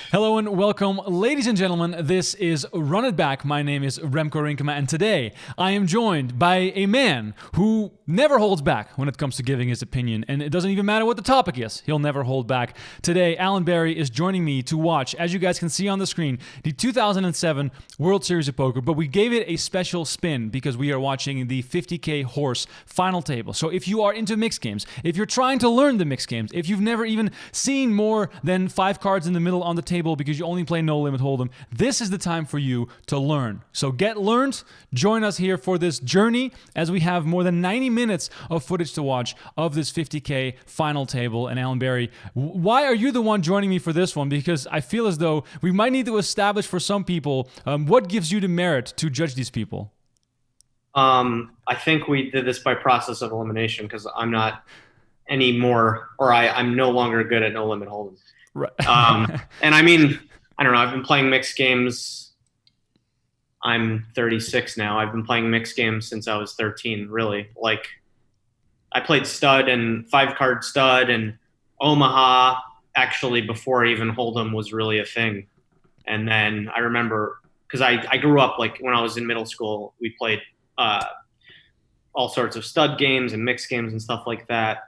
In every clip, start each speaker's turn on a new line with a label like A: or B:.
A: Hello and welcome, ladies and gentlemen. This is Run It Back. My name is Remco Rinkema, and today I am joined by a man who never holds back when it comes to giving his opinion, and it doesn't even matter what the topic is. He'll never hold back. Today, Allen Bari is joining me to watch, as you guys can see on the screen, the 2007 World Series of Poker, but we gave it a special spin because we are watching the 50K Horse final table. So if you are into mixed games, if you're trying to learn the mixed games, if you've never even seen more than 5 cards in the middle on the table because you only play No Limit Hold'em, this is the time for you to learn. So get learned. Join us here for this journey as we have more than 90 minutes of footage to watch of this 50K final table. And Allen Bari, why are you the one joining me for this one? Because I feel as though we might need to establish for some people what gives you the merit to judge these people.
B: I think we did this by process of elimination because I'm not anymore, or I'm no longer good at No Limit Hold'em.
A: Right.
B: And I mean, I don't know. I've been playing mixed games. I'm 36 now. I've been playing mixed games since I was 13, really. Like, I played stud and 5-card stud and Omaha actually before even Hold'em was really a thing. And then I remember, because I grew up, like, when I was in middle school, we played all sorts of stud games and mixed games and stuff like that.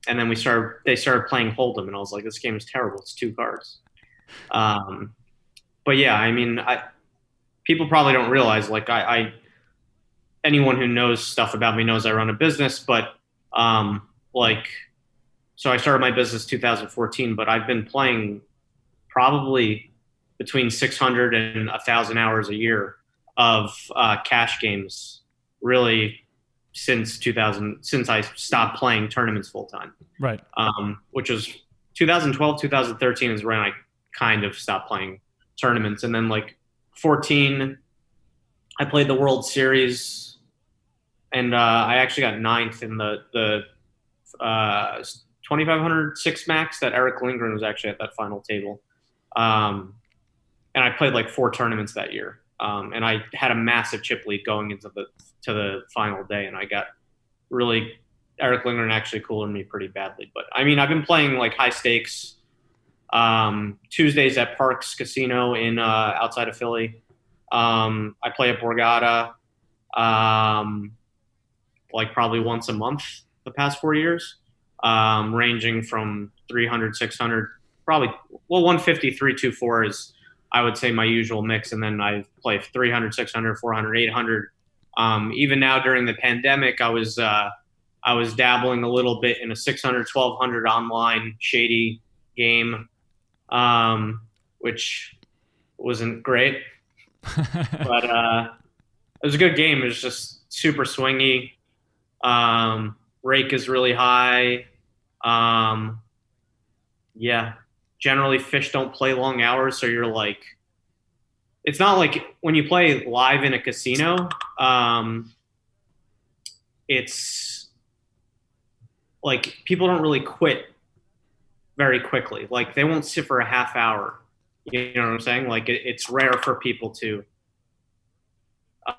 B: And then they started playing Hold'em, and I was like, this game is terrible. It's 2 cards. But yeah, I mean, people probably don't realize, like, anyone who knows stuff about me knows I run a business, but so I started my business 2014, but I've been playing probably between 600 and 1,000 hours a year of cash games, really, since I stopped playing tournaments full time.
A: Right.
B: Which was 2012, 2013 is when I kind of stopped playing tournaments. And then, like, 14, I played the World Series, and I actually got 9th in the 2,500 six max that Eric Lindgren was actually at that final table. And I played like 4 tournaments that year. And I had a massive chip lead going into the final day, and I got really, Eric Lindgren actually cooled me pretty badly. But I mean, I've been playing like high stakes Tuesdays at Parks Casino in outside of Philly. I play at Borgata like probably once a month the past 4 years, ranging from 300, 600, probably 150, 324 is, I would say, my usual mix. And then I play 300, 600, 400, 800. Even now during the pandemic, I was dabbling a little bit in a 600, 1200 online shady game, which wasn't great. But it was a good game. It was just super swingy. Rake is really high. Yeah. Generally, fish don't play long hours, so you're like, it's not like when you play live in a casino, it's like people don't really quit very quickly. Like, they won't sit for a half hour. You know what I'm saying? Like, it's rare for people to.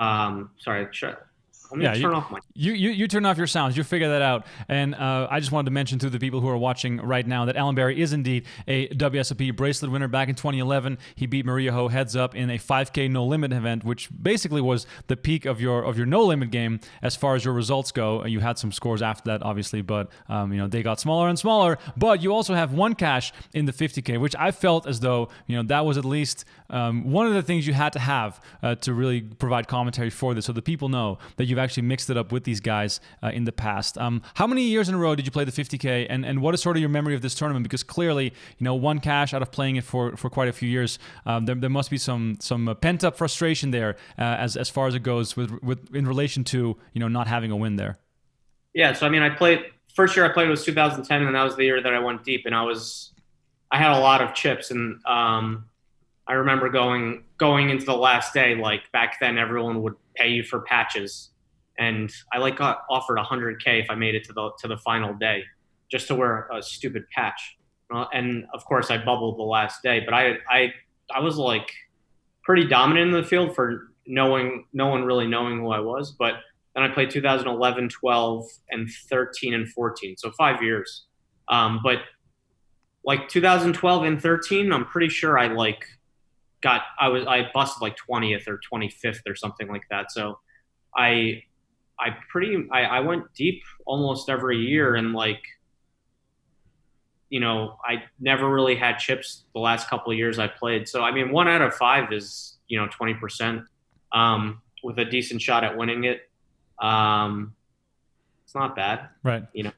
B: Sorry, let me turn off my.
A: You turn off your sounds. You figure that out. And I just wanted to mention to the people who are watching right now that Allen Bari is indeed a Wsop bracelet winner back in 2011. He beat Maria Ho heads up in a 5K no limit event, which basically was the peak of your no limit game as far as your results go. You had some scores after that, obviously, but they got smaller and smaller. But you also have 1 cash in the 50K, which I felt as though that was at least one of the things you had to have to really provide commentary for this, so the people know that you've actually mixed it up with these guys in the past. How many years in a row did you play the 50K, and what is sort of your memory of this tournament? Because clearly, 1 cash out of playing it for quite a few years, there must be some pent-up frustration there as far as it goes with in relation to not having a win there.
B: Yeah, so I mean, first year I played was 2010, and that was the year that I went deep, and I had a lot of chips, and I remember going into the last day, like, back then everyone would pay you for patches. And I got offered $100K if I made it to the final day, just to wear a stupid patch. And of course I bubbled the last day, but I was like pretty dominant in the field for no one really knowing who I was. But then I played 2011, 12, and 13 and 14, so 5 years. But like 2012 and 13, I'm pretty sure I busted like 20th or 25th or something like that. So I I went deep almost every year, and like, I never really had chips the last couple of years I played. So I mean, 1 out of 5 is 20%, with a decent shot at winning it. It's not bad,
A: Right.
B: you know.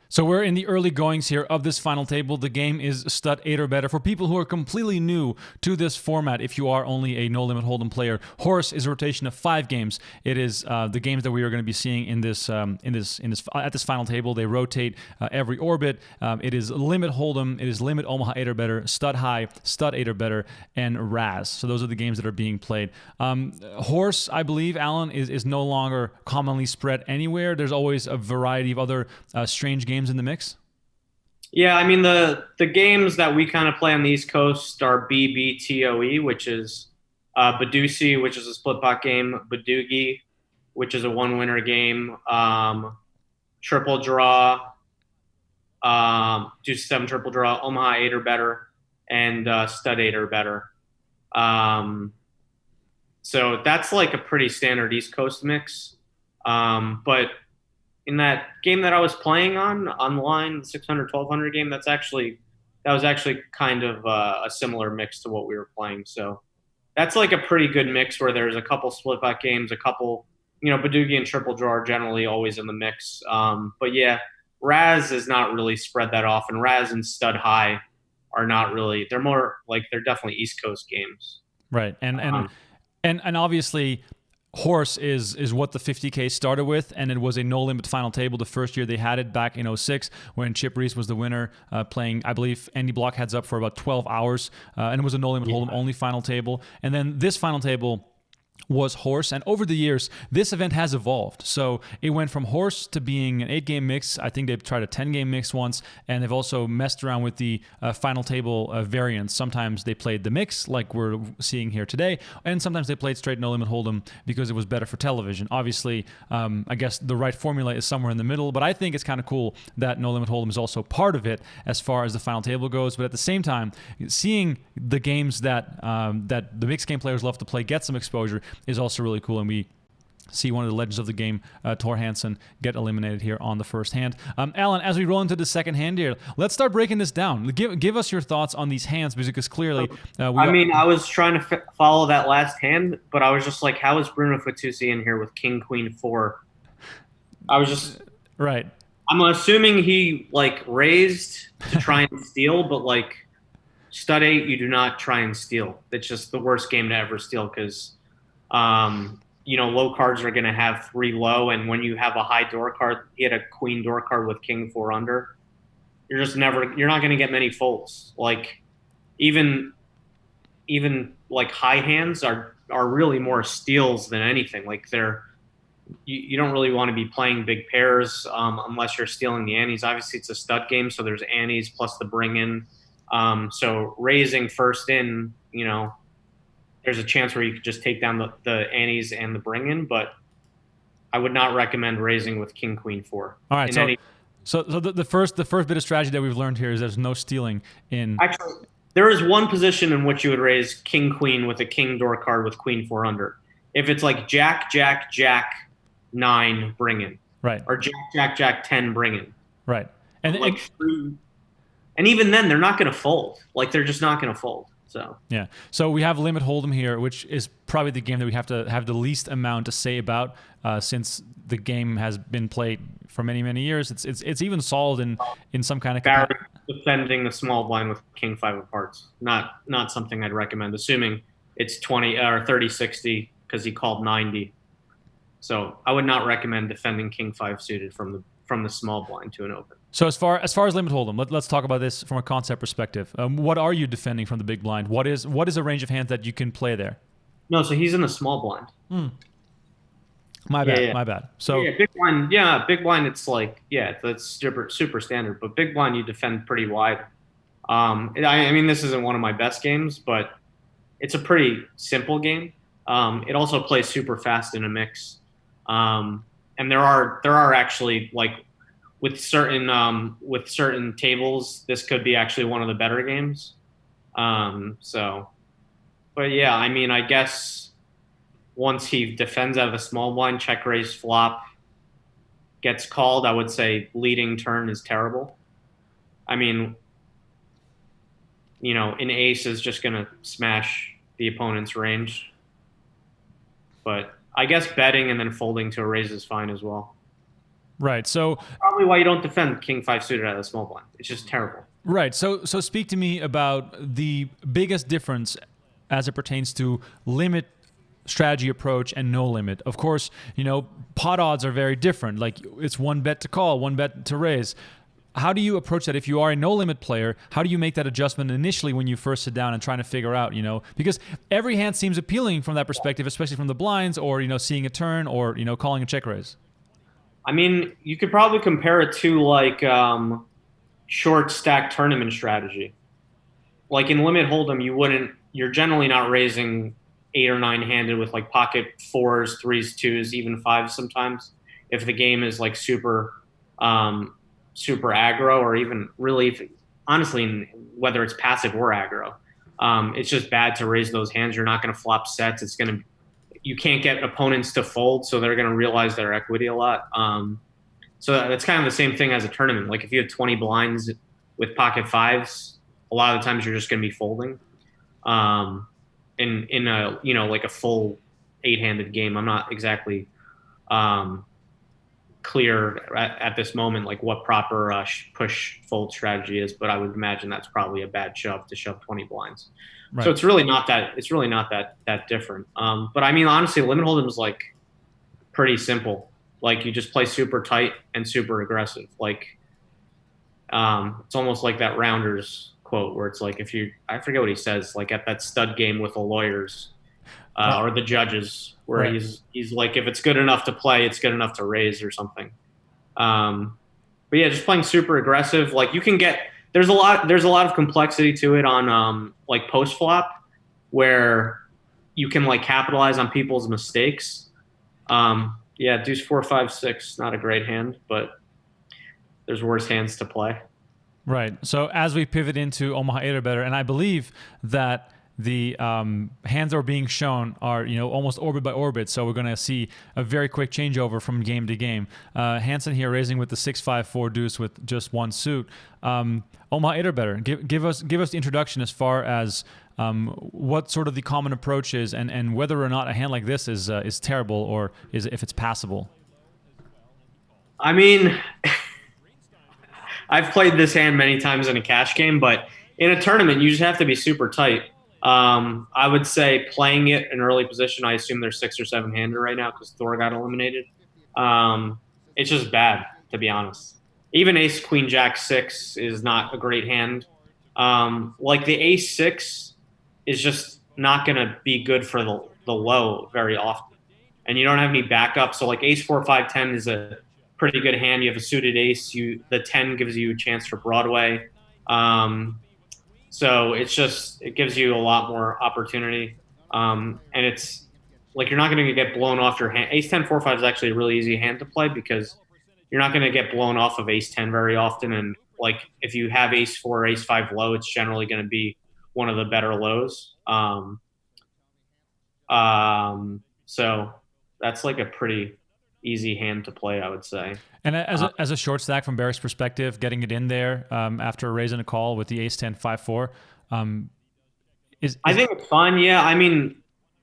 A: So we're in the early goings here of this final table. The game is stud 8 or better. For people who are completely new to this format, if you are only a No Limit Hold'em player, H.O.R.S.E is a rotation of 5 games. It is the games that we are going to be seeing at this final table. They rotate every orbit. It is Limit Hold'em. It is Limit Omaha 8 or better, Stud High, Stud 8 or better, and Raz. So those are the games that are being played. H.O.R.S E, I believe, Alan, is no longer commonly spread anywhere. There's always a variety of other strange games in the mix.
B: Yeah, I mean, the games that we kind of play on the East Coast are BBTOE, which is Badusi, which is a split pot game, Badugi, which is a one winner game, triple draw, Deuce 7 triple draw, Omaha 8 or better, and Stud 8 or better. So that's like a pretty standard East Coast mix. But in that game that I was playing online, the 600, 1200 game, that was actually kind of a similar mix to what we were playing. So that's like a pretty good mix where there's a couple split pot games, a couple, Badugi and triple draw are generally always in the mix. But yeah, Raz is not really spread that often. Raz and Stud High are not really, they're definitely East Coast games.
A: Right. And obviously, H.O.R.S.E is what the 50K started with, and it was a no-limit final table the first year they had it back in 06 when Chip Reese was the winner, playing, I believe, Andy Block heads up for about 12 hours, and it was a no-limit hold'em only final table. And then this final table was H.O.R.S.E, and over the years, this event has evolved. So it went from H.O.R.S.E to being an 8-game mix. I think they've tried a 10-game mix once, and they've also messed around with the final table variants. Sometimes they played the mix, like we're seeing here today, and sometimes they played straight No Limit Hold'em because it was better for television. Obviously, I guess the right formula is somewhere in the middle, but I think it's kind of cool that No Limit Hold'em is also part of it as far as the final table goes. But at the same time, seeing the games that the mixed game players love to play get some exposure is also really cool, and we see one of the legends of the game, Tor Hansen, get eliminated here on the first hand. Alan, as we roll into the second hand here, let's start breaking this down. Give us your thoughts on these hands, because clearly...
B: I was trying to follow that last hand, but I was just like, how is Bruno Fitoussi in here with King, Queen, 4? I was just...
A: Right.
B: I'm assuming he, like, raised to try and steal, but, like, Stud 8, you do not try and steal. It's just the worst game to ever steal, because... low cards are going to have 3 low, and when you have a high door card, you had a queen door card with king 4 under, you're not going to get many folds. Like, even like high hands are really more steals than anything. Like, you don't really want to be playing big pairs unless you're stealing the antes. Obviously, it's a stud game, so there's antes plus the bring in. So raising first in, there's a chance where you could just take down the antes and the bring in, but I would not recommend raising with king, queen, 4.
A: All right. So the first bit of strategy that we've learned here is there's no stealing in.
B: Actually, there is one position in which you would raise king, queen with a king door card with queen 4 under. If it's like jack, jack, jack, 9 bring in.
A: Right.
B: Or jack, jack, jack, 10 bring in.
A: Right. And
B: even then, they're not going to fold. Like, they're just not going to fold. So
A: yeah. So we have Limit Hold'em here, which is probably the game that we have to have the least amount to say about, since the game has been played for many, many years. It's even solved in some kind of
B: Barry defending the small blind with king 5 of hearts. Not something I'd recommend, assuming it's 20 or 30-60 because he called 90. So I would not recommend defending king 5 suited from the small blind to an open.
A: So as far as Limit Hold'em, let's talk about this from a concept perspective. What are you defending from the big blind? What is a range of hands that you can play there?
B: No, so he's in the small blind.
A: My bad. So
B: big blind. It's like, that's super standard. But big blind, you defend pretty wide. I mean, this isn't one of my best games, but it's a pretty simple game. It also plays super fast in a mix. And there are actually, like, with certain tables, this could be actually one of the better games. So, but yeah, I mean, I guess once he defends out of a small blind, check raise flop, gets called, I would say leading turn is terrible. I mean, an ace is just going to smash the opponent's range. But I guess betting and then folding to a raise is fine as well.
A: Right. So
B: probably why you don't defend king 5 suited out of the small blind. It's just terrible.
A: Right. So speak to me about the biggest difference as it pertains to limit strategy approach and no limit. Of course, pot odds are very different. Like it's one bet to call, one bet to raise. How do you approach that if you are a no limit player? How do you make that adjustment initially when you first sit down and trying to figure out, because every hand seems appealing from that perspective, especially from the blinds or, seeing a turn or, calling a check raise.
B: I mean, you could probably compare it to like short stack tournament strategy. Like in limit hold'em, you're generally not raising 8 or 9 handed with like pocket 4s, 3s, 2s, even 5s sometimes. If the game is like super aggro, or even really, honestly, whether it's passive or aggro, it's just bad to raise those hands. You're not going to flop sets. You can't get opponents to fold, so they're going to realize their equity a lot. So that's kind of the same thing as a tournament. Like if you have 20 blinds with pocket 5s, a lot of the times you're just going to be folding. In a like a full 8-handed game, I'm not exactly clear at this moment like what proper push fold strategy is, but I would imagine that's probably a bad shove to shove 20 blinds. Right. So it's really not that different. But I mean, honestly, limit hold'em is like pretty simple. Like you just play super tight and super aggressive. Like it's almost like that Rounders quote where it's like I forget what he says, like at that stud game with the lawyers or the judges, where right. he's like, if it's good enough to play, it's good enough to raise or something. But yeah, just playing super aggressive. Like you can there's a lot of complexity to it on like post flop, where you can like capitalize on people's mistakes. Yeah, deuce 4, 5, 6, not a great hand, but there's worse hands to play.
A: Right. So as we pivot into Omaha 8 or better, and I believe that the hands that are being shown are, almost orbit by orbit. So we're going to see a very quick changeover from game to game. Hansen here raising with the 6-5-4 deuce with just one suit. Omaha 8 or better. Give us the introduction as far as what sort of the common approach is, and whether or not a hand like this is terrible or if it's passable.
B: I mean, I've played this hand many times in a cash game, but in a tournament, you just have to be super tight. I would say playing it in early position, I assume they're 6 or 7-hander right now because Thor got eliminated. It's just bad, to be honest. Even ace, queen, jack, 6 is not a great hand. Like the ace 6 is just not going to be good for the low very often. And you don't have any backup. So like ace 4, 5, 10 is a pretty good hand. You have a suited ace. The 10 gives you a chance for Broadway. So it gives you a lot more opportunity. And it's like you're not going to get blown off your hand. Ace 10, 4, 5 is actually a really easy hand to play because you're not going to get blown off of ace 10 very often. And like if you have ace 4 or ace 5 low, it's generally going to be one of the better lows. So that's like a pretty easy hand to play, I would say.
A: And as a short stack from Barrick's perspective, getting it in there after raising a call with the ace 10 5-4,
B: I think it's fun. Yeah, I mean,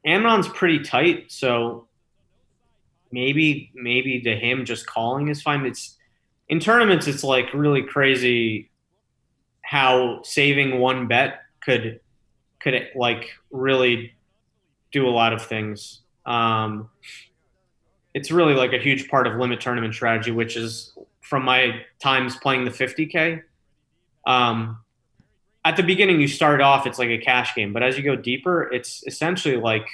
B: Amnon's pretty tight, so maybe to him just calling is fine. It's in tournaments, it's like really crazy how saving one bet could like really do a lot of things. It's really like a huge part of limit tournament strategy, which is from my times playing the 50K. At the beginning, you start off, it's like a cash game, but as you go deeper, it's essentially like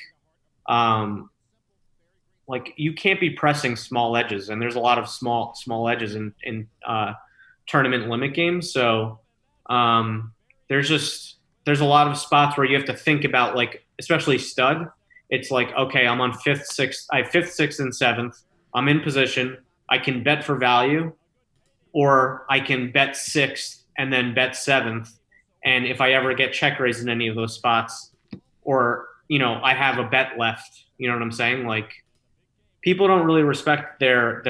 B: you can't be pressing small edges, and there's a lot of small edges in tournament limit games. So there's a lot of spots where you have to think about, like, especially stud. It's like, okay, I'm on 5th, 6th, 5th, 6th, and 7th. I'm in position. I can bet for value, or I can bet sixth and then bet seventh. And if I ever get check raised in any of those spots, or, I have a bet left, you know what I'm saying? Like, people don't really respect their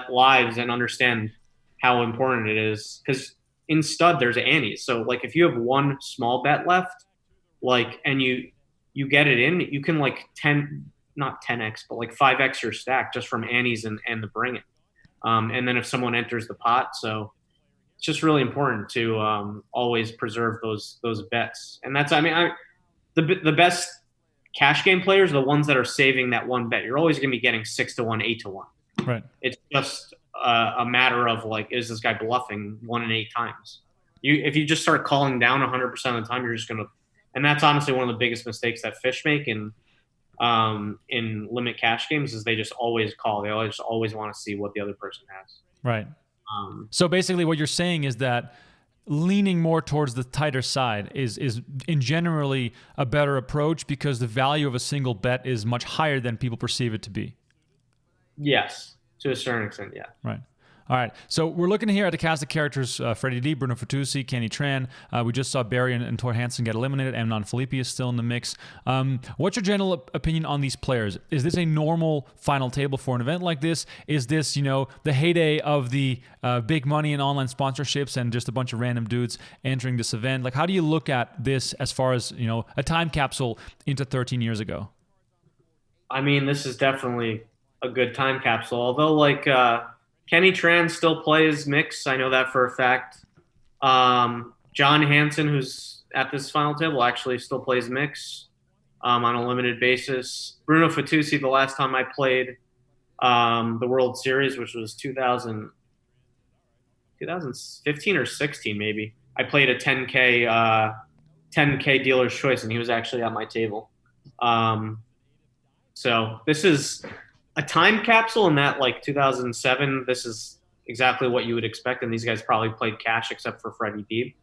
B: lives and understand how important it is. Because in stud, there's antes. So, like, if you have one small bet left, like, and you get it in, you can, like, not 10x, but like 5x your stack just from antes and the bring it. And then if someone enters the pot, so it's just really important to always preserve those bets. And that's, the best cash game players are the ones that are saving that one bet. You're always going to be getting 6-1, 8-1.
A: Right.
B: It's just a matter of, like, is this guy bluffing 1 in 8 times? If you just start calling down 100% of the time, you're just going to, and that's honestly one of the biggest mistakes that fish make in limit cash games is they just always call. They always want to see what the other person has.
A: Right. So basically what you're saying is that leaning more towards the tighter side is in generally a better approach because the value of a single bet is much higher than people perceive it to be.
B: Yes, to a certain extent, yeah. Right.
A: All right, so we're looking here at the cast of characters, Freddy Deeb, Bruno Fitoussi, Kenny Tran. We just saw Bari and Thor Hansen get eliminated. Amnon Fillipi is still in the mix. What's your general opinion on these players? Is this a normal final table for an event like this? Is this, the heyday of the big money and online sponsorships and just a bunch of random dudes entering this event? Like, how do you look at this as far as, a time capsule into 13 years ago?
B: I mean, this is definitely a good time capsule, although, like, Kenny Tran still plays mix. I know that for a fact. John Hansen, who's at this final table, actually still plays mix on a limited basis. Bruno Fitoussi, the last time I played the World Series, which was 2015 or 16 maybe, I played a 10K dealer's choice, and he was actually at my table. So this is a time capsule in that, like, 2007, this is exactly what you would expect, and these guys probably played cash except for Freddy Deeb.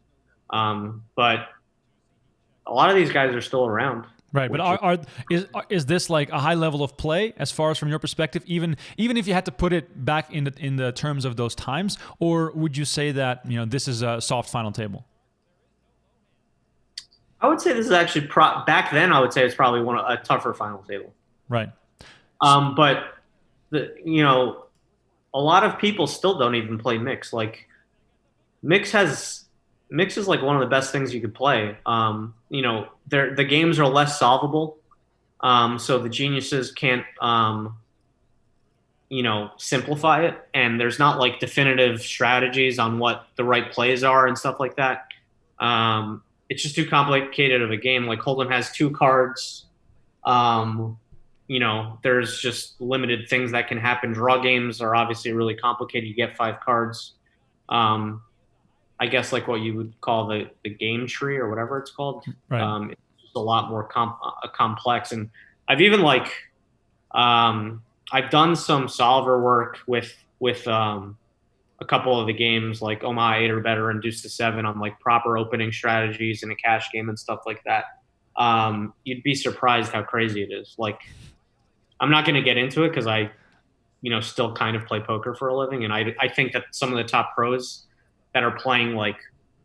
B: But a lot of these guys are still around.
A: Right, but is this like a high level of play as far as from your perspective, even if you had to put it back in the terms of those times, or would you say that this is a soft final table?
B: I would say this is actually back then. I would say it's probably a tougher final table.
A: Right.
B: But a lot of people still don't even play mix. Like, mix is like one of the best things you could play. The games are less solvable, so the geniuses can't simplify it, and there's not, like, definitive strategies on what the right plays are and stuff like that. It's just too complicated of a game. Like, Hold'em has 2 cards. There's just limited things that can happen. Draw games are obviously really complicated. You get 5 cards. I guess, like, what you would call the game tree or whatever it's called.
A: Right.
B: It's just a lot more complex. And I've even, like, I've done some solver work with a couple of the games, like Omaha 8 or better and Deuce to 7, on, like, proper opening strategies in a cash game and stuff like that. You'd be surprised how crazy it is. Like, I'm not going to get into it because I, still kind of play poker for a living. And I think that some of the top pros that are playing, like,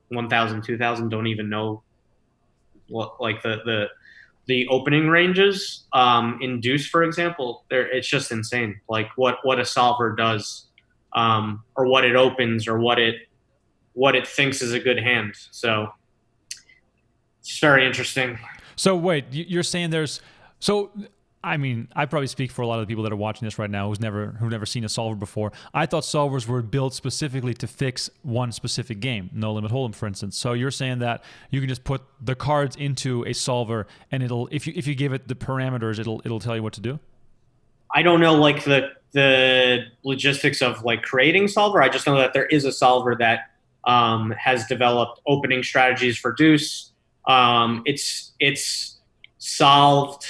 B: 1,000, 2,000 don't even know what, like, the opening ranges. In Deuce, for example, it's just insane. Like, what a solver does, or what it opens, or what it thinks is a good hand. So it's very interesting.
A: So wait, you're saying I probably speak for a lot of the people that are watching this right now who've never seen a solver before. I thought solvers were built specifically to fix one specific game, No Limit Hold'em, for instance. So you're saying that you can just put the cards into a solver, and it'll, if you give it the parameters, it'll tell you what to do?
B: I don't know, like, the logistics of, like, creating solver. I just know that there is a solver that has developed opening strategies for Deuce. It's solved.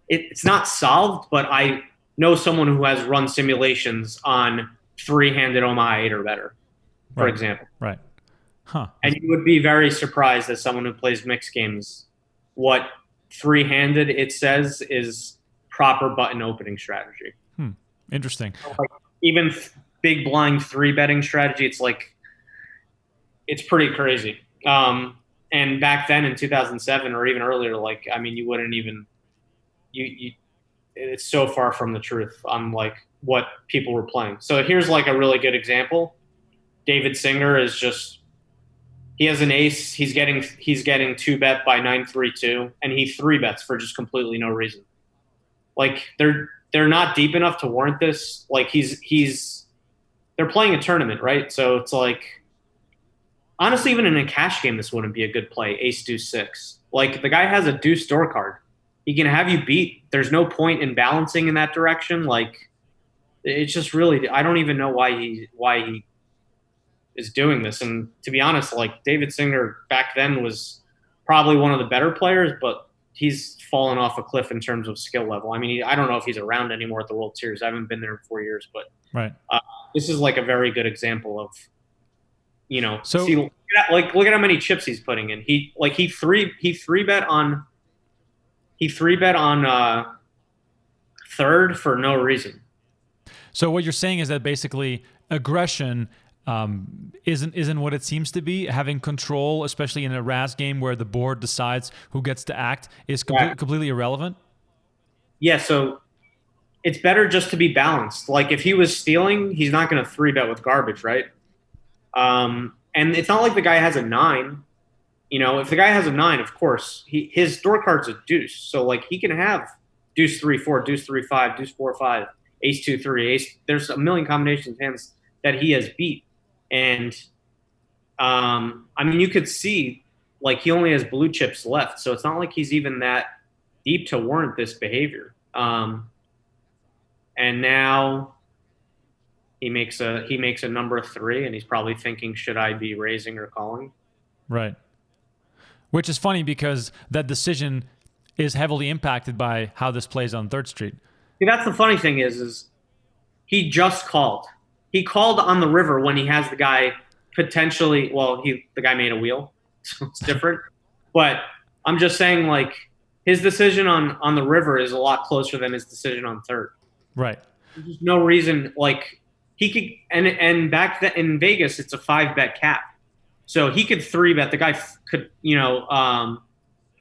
B: It's not solved, but I know someone who has run simulations on 3-handed Omaha 8 or better, for example.
A: Right. Huh.
B: And you would be very surprised as someone who plays mixed games what 3-handed it says is proper button opening strategy.
A: Interesting.
B: Like, even big blind 3-betting strategy. It's like it's pretty crazy. And back then in 2007 or even earlier, like I mean, you wouldn't even you it's so far from the truth on like what people were playing. So here's like a really good example. David Singer is just he has an ace. He's getting 2-bet by 9-3-2, and he 3-bets for just completely no reason. Like they're not deep enough to warrant this. Like they're playing a tournament, right? So it's like honestly, even in a cash game, this wouldn't be a good play. Ace deuce six. Like the guy has a deuce door card. He can have you beat. There's no point in balancing in that direction. Like it's just really I don't even know why he is doing this. And to be honest, like David Singer back then was probably one of the better players, but he's fallen off a cliff in terms of skill level. I mean, I don't know if he's around anymore at the World Series. I haven't been there in 4 years, but
A: Right.
B: This is like a very good example of,
A: So
B: look at how many chips he's putting in. He three bet on third for no reason.
A: So what you're saying is that basically aggression isn't what it seems to be. Having control, especially in a RAS game where the board decides who gets to act, is completely irrelevant.
B: Yeah, so it's better just to be balanced. Like if he was stealing, he's not going to 3-bet with garbage, right? And it's not like the guy has a 9. If the guy has a 9, of course, his door card's a deuce. So like he can have deuce 3-4, deuce 3-5, deuce 4-5, ace 2-3, ace. There's a million combinations of hands that he has beat. And I mean, you could see like he only has blue chips left, so it's not like he's even that deep to warrant this behavior. And now he makes a number 3, and he's probably thinking, should I be raising or calling?
A: Right. Which is funny because that decision is heavily impacted by how this plays on 3rd Street.
B: See, that's the funny thing is he just called. He called on the river when he has the guy potentially. Well, the guy made a wheel, so it's different. But I'm just saying, like his decision on the river is a lot closer than his decision on 3rd.
A: Right.
B: There's no reason like he could. And back then in Vegas, it's a 5-bet cap, so he could 3-bet. The guy could,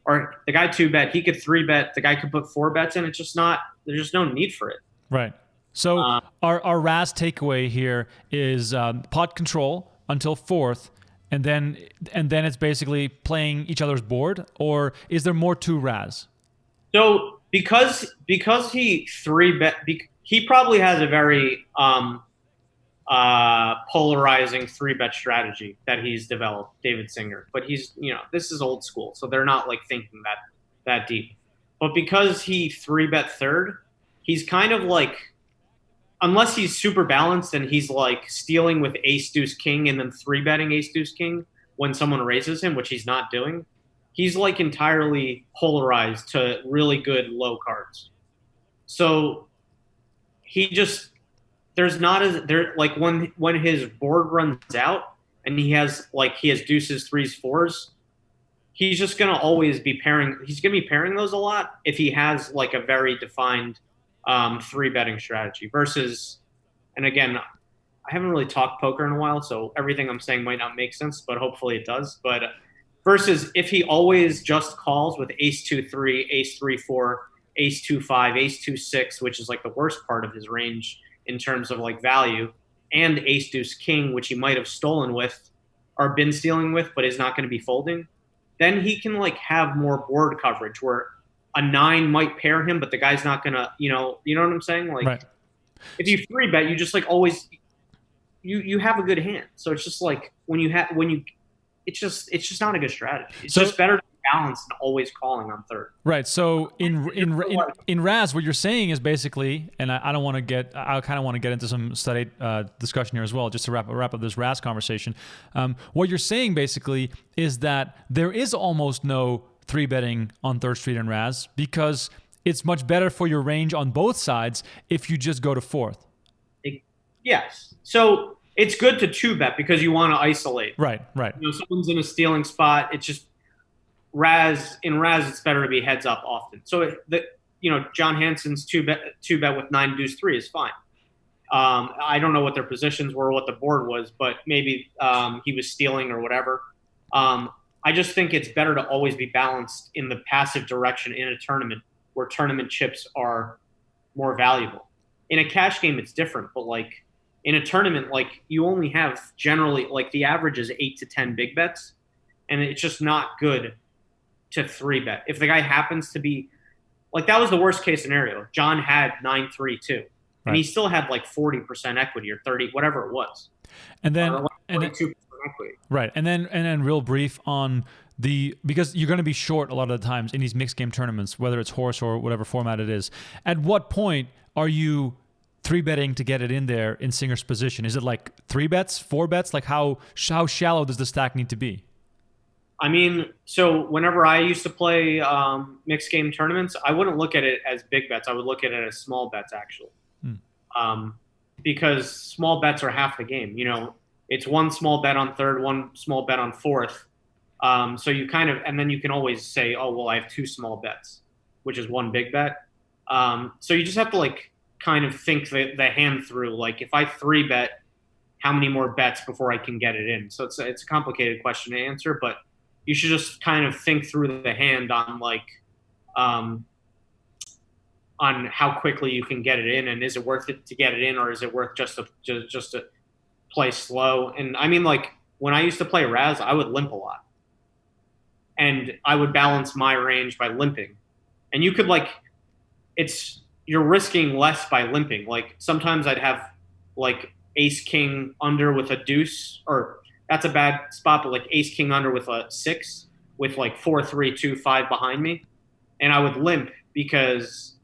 B: or the guy 2-bet. He could 3-bet. The guy could put 4 bets in. It's just not. There's just no need for it.
A: Right. So our RAS takeaway here is pot control until 4th, and then it's basically playing each other's board, or is there more to RAS?
B: So because he 3-bet, he probably has a very polarizing 3-bet strategy that he's developed, David Singer. But he's this is old school, so they're not like thinking that deep. But because he 3-bet 3rd, he's kind of like. Unless he's super balanced and he's like stealing with ace deuce king and then 3-betting ace deuce king when someone raises him, which he's not doing, he's like entirely polarized to really good low cards. So there's not as there like when his board runs out and he has deuces, 3s, 4s, he's just gonna always be pairing. He's gonna be pairing those a lot if he has like a very defined 3-betting strategy versus, and again, I haven't really talked poker in a while, so everything I'm saying might not make sense, but hopefully it does. But versus if he always just calls with ace 2-3, ace 3-4, ace 2-5, ace 2-6, which is like the worst part of his range in terms of like value, and ace deuce king, which he might have stolen with or been stealing with, but is not going to be folding, then he can like have more board coverage where a 9 might pair him, but the guy's not gonna, you know what I'm saying? Like,
A: right.
B: If you 3-bet, you just like always, you have a good hand. So it's just like it's just not a good strategy. It's just better to be balanced and always calling on 3rd.
A: Right. So in RAS, what you're saying is basically, and I kind of want to get into some study discussion here as well, just to wrap up this RAS conversation. What you're saying basically is that there is almost no 3-betting on 3rd Street and RAS because it's much better for your range on both sides if you just go to 4th.
B: Yes. So it's good to 2-bet because you want to isolate.
A: Right.
B: Someone's in a stealing spot. It's just RAS. In RAS, it's better to be heads up often. So John Hansen's 2-bet with 9 deuce 3 is fine. I don't know what their positions were, what the board was, but maybe he was stealing or whatever. I just think it's better to always be balanced in the passive direction in a tournament where tournament chips are more valuable. In a cash game, it's different, but like in a tournament, like you only have generally like the average is 8 to 10 big bets, and it's just not good to 3-bet. If the guy happens to be like that was the worst case scenario. John had 9-3 too. And he still had like 40% equity or 30, whatever it was.
A: And then,
B: like 42% equity.
A: Right. And then real brief on because you're going to be short a lot of the times in these mixed game tournaments, whether it's horse or whatever format it is. At what point are you 3-betting to get it in there in Singer's position? Is it like 3 bets, 4 bets? Like how shallow does the stack need to be?
B: I mean, so whenever I used to play mixed game tournaments, I wouldn't look at it as big bets. I would look at it as small bets, actually. Because small bets are half the game. You know, it's one small bet on third, one small bet on fourth. So you kind of, and then you can always say, oh, well, I have 2 small bets, which is 1 big bet. So you just have to like kind of think the hand through. Like if I 3-bet, how many more bets before I can get it in? So it's a complicated question to answer, but you should just kind of think through the hand on like, on how quickly you can get it in, and is it worth it to get it in, or is it worth just to play slow? And I mean, like when I used to play Raz, I would limp a lot, and I would balance my range by limping. And you could like, you're risking less by limping. Like sometimes I'd have like ace king under with a deuce, or that's a bad spot, but like ace king under with a 6 with like 4, 3, 2, 5 behind me, and I would limp because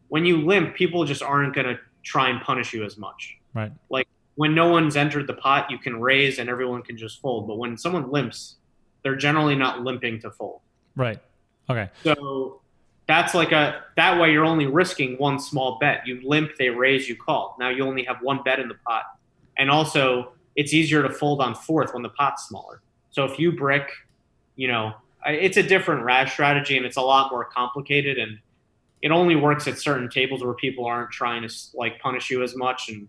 B: when you limp, people just aren't going to try and punish you as much.
A: Right.
B: Like when no one's entered the pot, you can raise and everyone can just fold. But when someone limps, they're generally not limping to fold.
A: Right. Okay.
B: So that's like that way you're only risking 1 small bet. You limp, they raise, you call. Now you only have 1 bet in the pot. And also it's easier to fold on fourth when the pot's smaller. So if you brick, you know, it's a different Raz strategy and it's a lot more complicated, and it only works at certain tables where people aren't trying to like punish you as much. And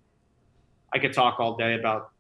B: I could talk all day about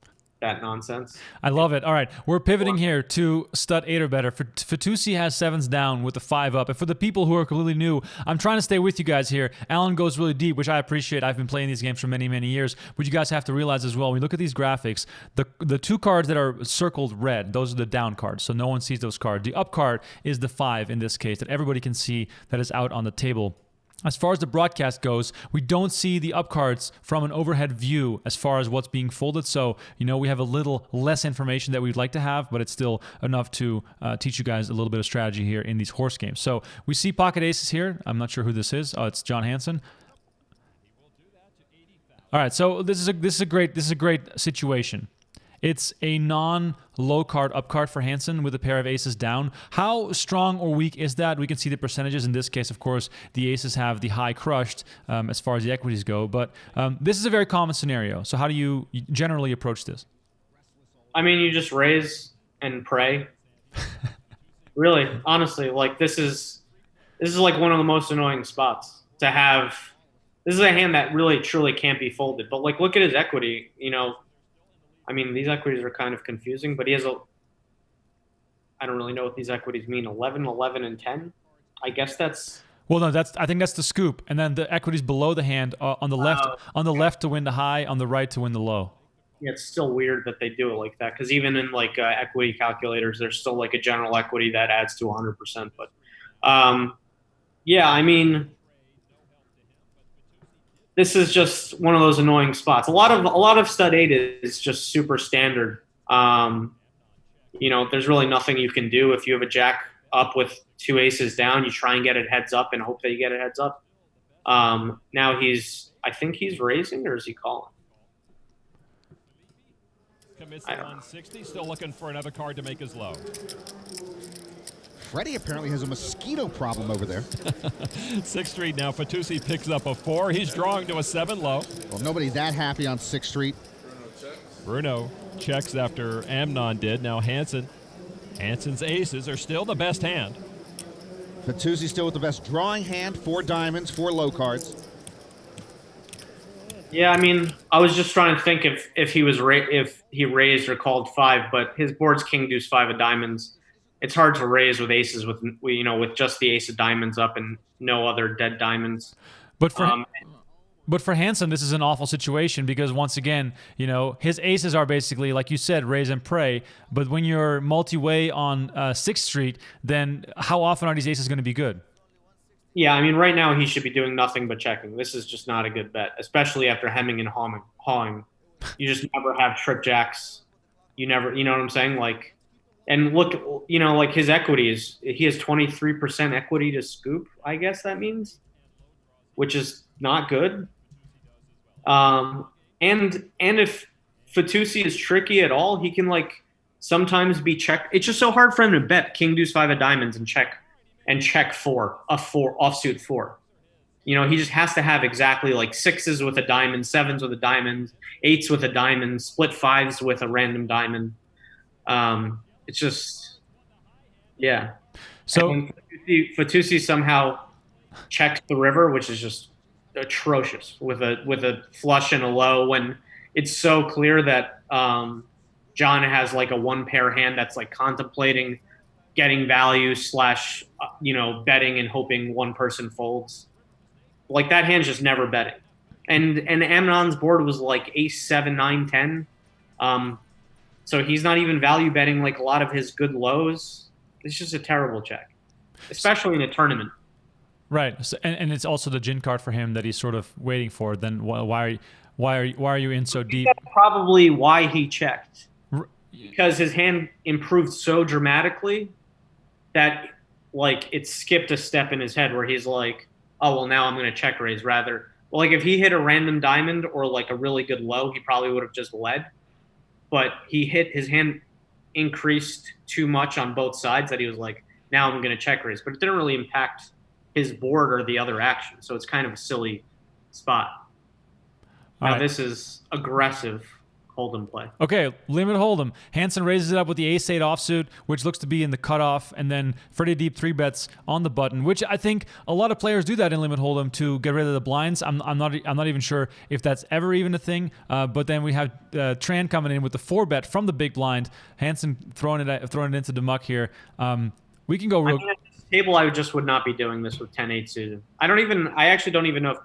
B: that nonsense.
A: I love it. All right, we're pivoting here to stud 8 or better. Fitoussi has 7s down with the 5 up. And for the people who are completely new, I'm trying to stay with you guys here. Allen goes really deep, which I appreciate. I've been playing these games for many, many years. But you guys have to realize as well, when you look at these graphics, the 2 cards that are circled red, those are the down cards. So no one sees those cards. The up card is the 5 in this case that everybody can see that is out on the table. As far as the broadcast goes, we don't see the up cards from an overhead view as far as what's being folded. So, you know, we have a little less information that we'd like to have, but it's still enough to teach you guys a little bit of strategy here in these horse games. So we see pocket aces here. I'm not sure who this is. Oh, it's John Hansen. All right, so this is a great situation. It's a non-low card up card for Hansen with a pair of aces down. How strong or weak is that? We can see the percentages. In this case, of course, the aces have the high crushed as far as the equities go. But this is a very common scenario. So how do you generally approach this?
B: I mean, you just raise and pray. Really, honestly, like this is like one of the most annoying spots to have. This is a hand that really, truly can't be folded. But like, look at his equity, you know. I mean, these equities are kind of confusing, but he has I don't really know what these equities mean. 11, 11, and 10. I guess that's.
A: Well, no, I think that's the scoop, and then the equities below the hand on the left to win the high, on the right to win the low.
B: Yeah, it's still weird that they do it like that, because even in like equity calculators, there's still like a general equity that adds to 100%. But yeah, I mean, this is just one of those annoying spots. A lot of stud 8 is just super standard. You know, there's really nothing you can do. If you have a jack up with 2 aces down, you try and get it heads up and hope that you get it heads up. Now I think he's raising, or is he calling?
C: Commits to 160, still looking for another card to make his low.
D: Freddy apparently has a mosquito problem over there.
C: 6th Street now. Fitoussi picks up a 4. He's drawing to a 7 low.
D: Well, nobody's that happy on 6th Street.
C: Bruno checks after Amnon did. Now Hansen's aces are still the best hand.
D: Fitoussi still with the best drawing hand. 4 diamonds, 4 low cards.
B: Yeah, I mean, I was just trying to think if he was if he raised or called five, but his board's king deuce five of diamonds. It's hard to raise with aces with with just the ace of diamonds up and no other dead diamonds.
A: But for
B: Um,
A: But for Hansen, this is an awful situation because once again, his aces are basically, like you said, raise and pray. But when you're multi-way on 6th Street, then how often are these aces going to be good?
B: yeah, I mean, right now he should be doing nothing but checking. This is just not a good bet, especially after hemming and hawing. You just never have trip jacks. You never, you know what I'm saying? Like, and look, like his equity he has 23% equity to scoop. I guess that means, which is not good. And if Fitoussi is tricky at all, he can like sometimes be checked. It's just so hard for him to bet king deuce five of diamonds and check four offsuit four. He just has to have exactly like sixes with a diamond, sevens with a diamond, eights with a diamond, split fives with a random diamond. It's just, yeah.
A: So
B: And Fitoussi somehow checks the river, which is just atrocious with a flush and a low when it's so clear that John has like a one pair hand that's like contemplating getting value slash betting and hoping one person folds. Like that hand's just never betting. And Amnon's board was like ace 7 9 10. So he's not even value betting like a lot of his good lows. It's just a terrible check, especially in a tournament.
A: right, so, and it's also the gin card for him that he's sort of waiting for. Then why are you in so deep?
B: That's probably why he checked, because his hand improved so dramatically that like it skipped a step in his head where he's like, oh well, now I'm going to check raise rather. Well, like if he hit a random diamond or like a really good low, he probably would have just led. But he hit his hand increased too much on both sides that he was like, now I'm going to check raise. But it didn't really impact his board or the other action. So it's kind of a silly spot. Now this is aggressive hold'em play.
A: Okay, limit hold'em. Hansen raises it up with the ace-8 offsuit, which looks to be in the cutoff, and then Freddy Deeb 3-bets on the button, which I think a lot of players do that in limit hold'em to get rid of the blinds. I'm not even sure if that's ever even a thing. But then we have Tran coming in with the 4-bet from the big blind. Hansen throwing it into the muck here. We can go real.
B: I mean, at this table, I would not be doing this with 10-8 suited. I actually don't even know if.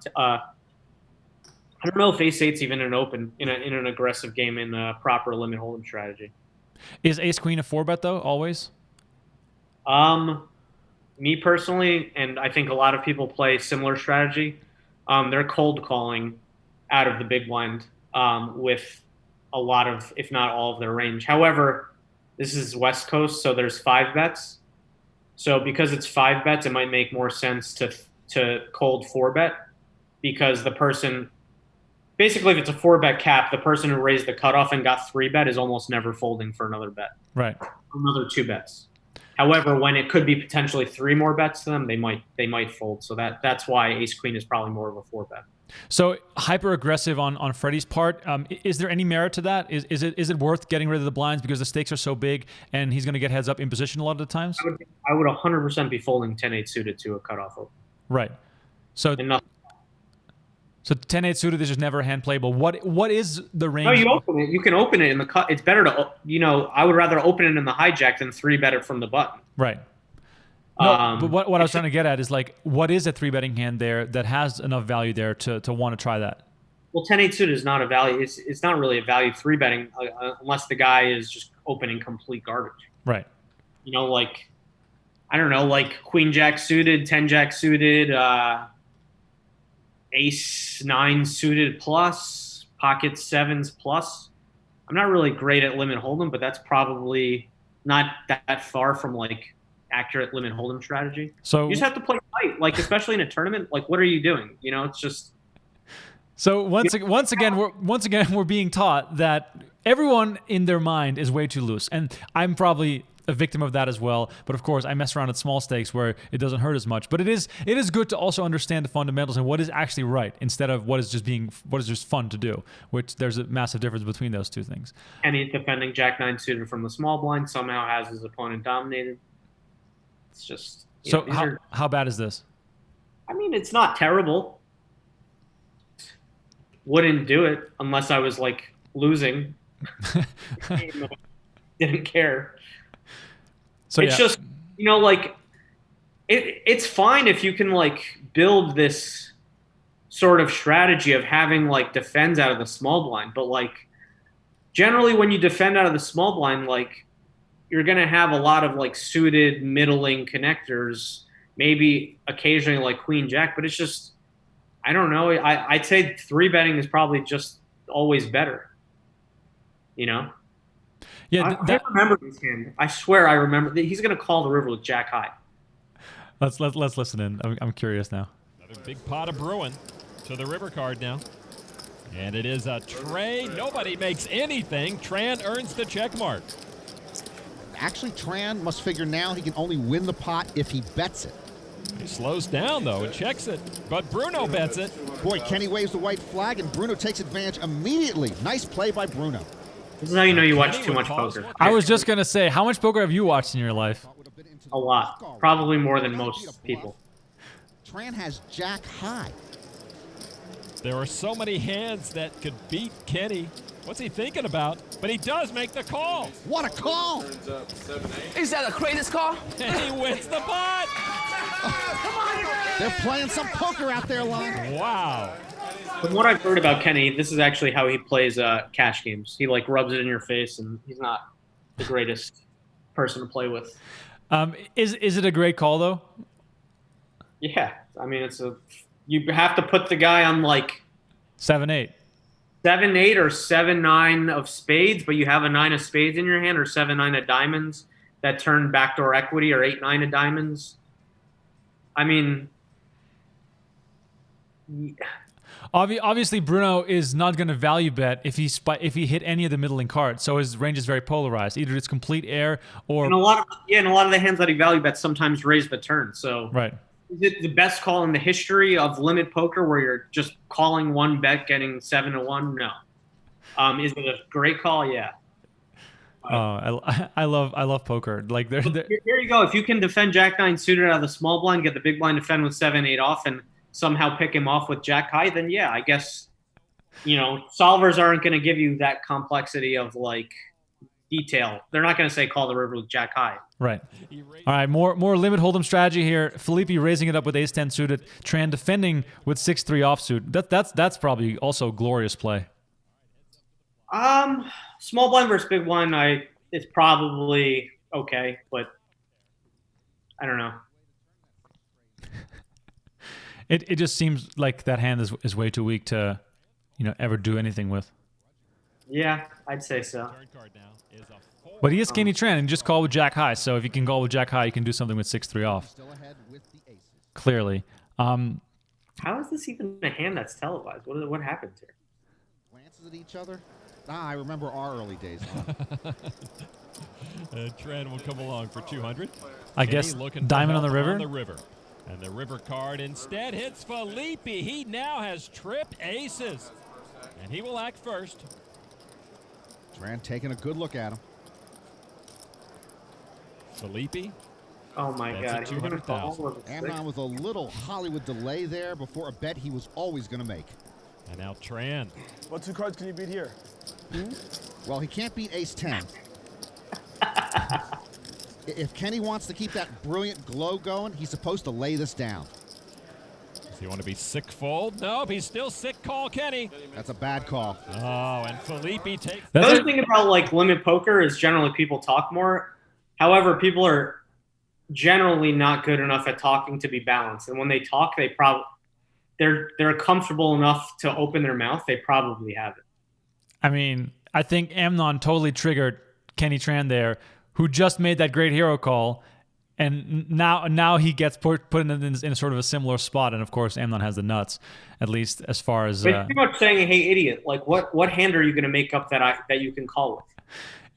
B: I don't know if ace-8's even an open in an aggressive game in a proper limit hold'em strategy.
A: Is ace-queen a 4-bet though, always?
B: Me personally, and I think a lot of people play similar strategy, they're cold calling out of the big blind with a lot of, if not all of their range. However, this is West Coast, so there's 5 bets. So because it's 5 bets, it might make more sense to cold 4-bet because the person. Basically, if it's a 4-bet cap, the person who raised the cutoff and got 3-bet is almost never folding for another bet.
A: Right.
B: Another 2 bets. However, when it could be potentially 3 more bets to them, they might fold. So that's why ace queen is probably more of a 4-bet.
A: So hyper aggressive on Freddy's part. Is there any merit to that? Is it worth getting rid of the blinds because the stakes are so big and he's going to get heads up in position a lot of the times?
B: I would 100% be folding 10-8 suited to a cutoff open.
A: Right. So
B: and nothing.
A: So 10-8 suited is just never hand playable. What is the range?
B: No, you open it. You can open it in the cut. It's better to, I would rather open it in the hijack than 3-bet it from the button.
A: Right. No, but what I was trying to get at is like, what is a 3-betting hand there that has enough value there to want to try that?
B: Well, 10-8 suited is not a value. It's not really a value 3-betting unless the guy is just opening complete garbage.
A: Right.
B: Like, I don't know, like Queen Jack suited, 10 Jack suited, Ace 9 suited plus, pocket 7s plus. I'm not really great at limit hold'em, but that's probably not that far from like accurate limit hold'em strategy.
A: So
B: you just have to play tight, like especially in a tournament. Like, what are you doing? It's just.
A: So once again, we're being taught that everyone in their mind is way too loose, and I'm probably a victim of that as well. But of course, I mess around at small stakes where it doesn't hurt as much. But it is good to also understand the fundamentals and what is actually right instead of what is just fun to do. Which there's a massive difference between those two things.
B: And he's defending Jack 9 suited from the small blind. Somehow has his opponent dominated. It's just.
A: So how bad is this?
B: I mean, it's not terrible. wouldn't do it unless I was like losing. Didn't care.
A: So
B: It's just, like it's fine if you can like build this sort of strategy of having like defends out of the small blind, but like generally when you defend out of the small blind, like you're going to have a lot of like suited middling connectors, maybe occasionally like queen jack, but it's just, I don't know. I'd say 3-betting is probably just always better.
A: Yeah,
B: I remember this hand. I swear I remember. He's going to call the river with jack high.
A: Let's listen in. I'm curious now.
C: Another big pot of brewing to the river card now. And it is a tray. Nobody makes anything. Tran earns the check mark.
D: Actually, Tran must figure now he can only win the pot if he bets it.
C: He slows down, though, and checks it. But Bruno bets it.
D: Boy, Kenny waves the white flag, and Bruno takes advantage immediately. Nice play by Bruno.
B: This is how you know you watch too much poker.
A: I was just going to say, how much poker have you watched in your life?
B: A lot. Probably more than most people.
D: Tran has jack high.
C: There are so many hands that could beat Kenny. What's he thinking about? But he does make the call.
D: What a call!
E: Is that the greatest call?
C: And he wins the pot.
D: They're playing some poker out there, Lon.
C: Wow.
B: From what I've heard about Kenny, this is actually how he plays cash games. He like rubs it in your face, and he's not the greatest person to play with.
A: Is it a great call though?
B: Yeah, I mean you have to put the guy on like
A: 7-8.
B: 7-8 or 7-9 of spades, but you have a 9 of spades in your hand, or 7-9 of diamonds that turn backdoor equity, or 8-9 of diamonds. I mean,
A: Obviously, Bruno is not going to value bet if he hit any of the middling cards. So his range is very polarized. Either it's complete air or
B: and a lot of the hands that he value bets sometimes raise the turn. So
A: right.
B: Is it the best call in the history of limit poker where you're just calling one bet, getting 7-1? No. Is it a great call? Yeah.
A: I love poker. Like
B: here you go. If you can defend Jack 9 suited out of the small blind, get the big blind defend with 7-8 off, and somehow pick him off with Jack high, then yeah, I guess solvers aren't going to give you that complexity of like detail. They're not going to say call the river with Jack high.
A: Right. All right. More limit hold'em strategy here. Fillipi raising it up with ace-10 suited. Tran defending with 6-3 offsuit. That's probably also a glorious play.
B: Small blind versus big blind, it's probably okay, but I don't know.
A: It just seems like that hand is way too weak to, ever do anything with.
B: Yeah, I'd say so.
A: But he is skinny Tran and just call with Jack high. So if you can call with Jack high, you can do something with 6-3 off.
D: Still ahead with the aces.
A: Clearly.
B: How is this even a hand that's televised? What happened here?
D: Glances at each other. I remember our early days.
C: Tran will come along for 200.
A: I guess diamond on the river.
C: And the river card instead hits Fillipi. He now has tripped aces. And he will act first.
D: Tran taking a good look at him.
C: Fillipi.
B: Oh my God!
D: Amnon with a little Hollywood delay there before a bet he was always going to make.
C: And now Tran.
E: What 2 cards can you beat here?
D: Well, he can't beat ace-10. If Kenny wants to keep that brilliant glow going, he's supposed to lay this down.
C: Does he want to be sick fold? Nope, he's still sick call Kenny.
D: That's a bad call.
C: Oh, and Fillipi takes...
B: The other thing about like limit poker is generally people talk more. However, people are generally not good enough at talking to be balanced. And when they talk, they're comfortable enough to open their mouth. They probably have it. I
A: mean, I think Amnon totally triggered Kenny Tran there, who just made that great hero call, and now he gets put in sort of a similar spot. And of course, Amnon has the nuts, at least as far as.
B: It's pretty much saying, "Hey, idiot! Like, what hand are you going to make up that you can call with?"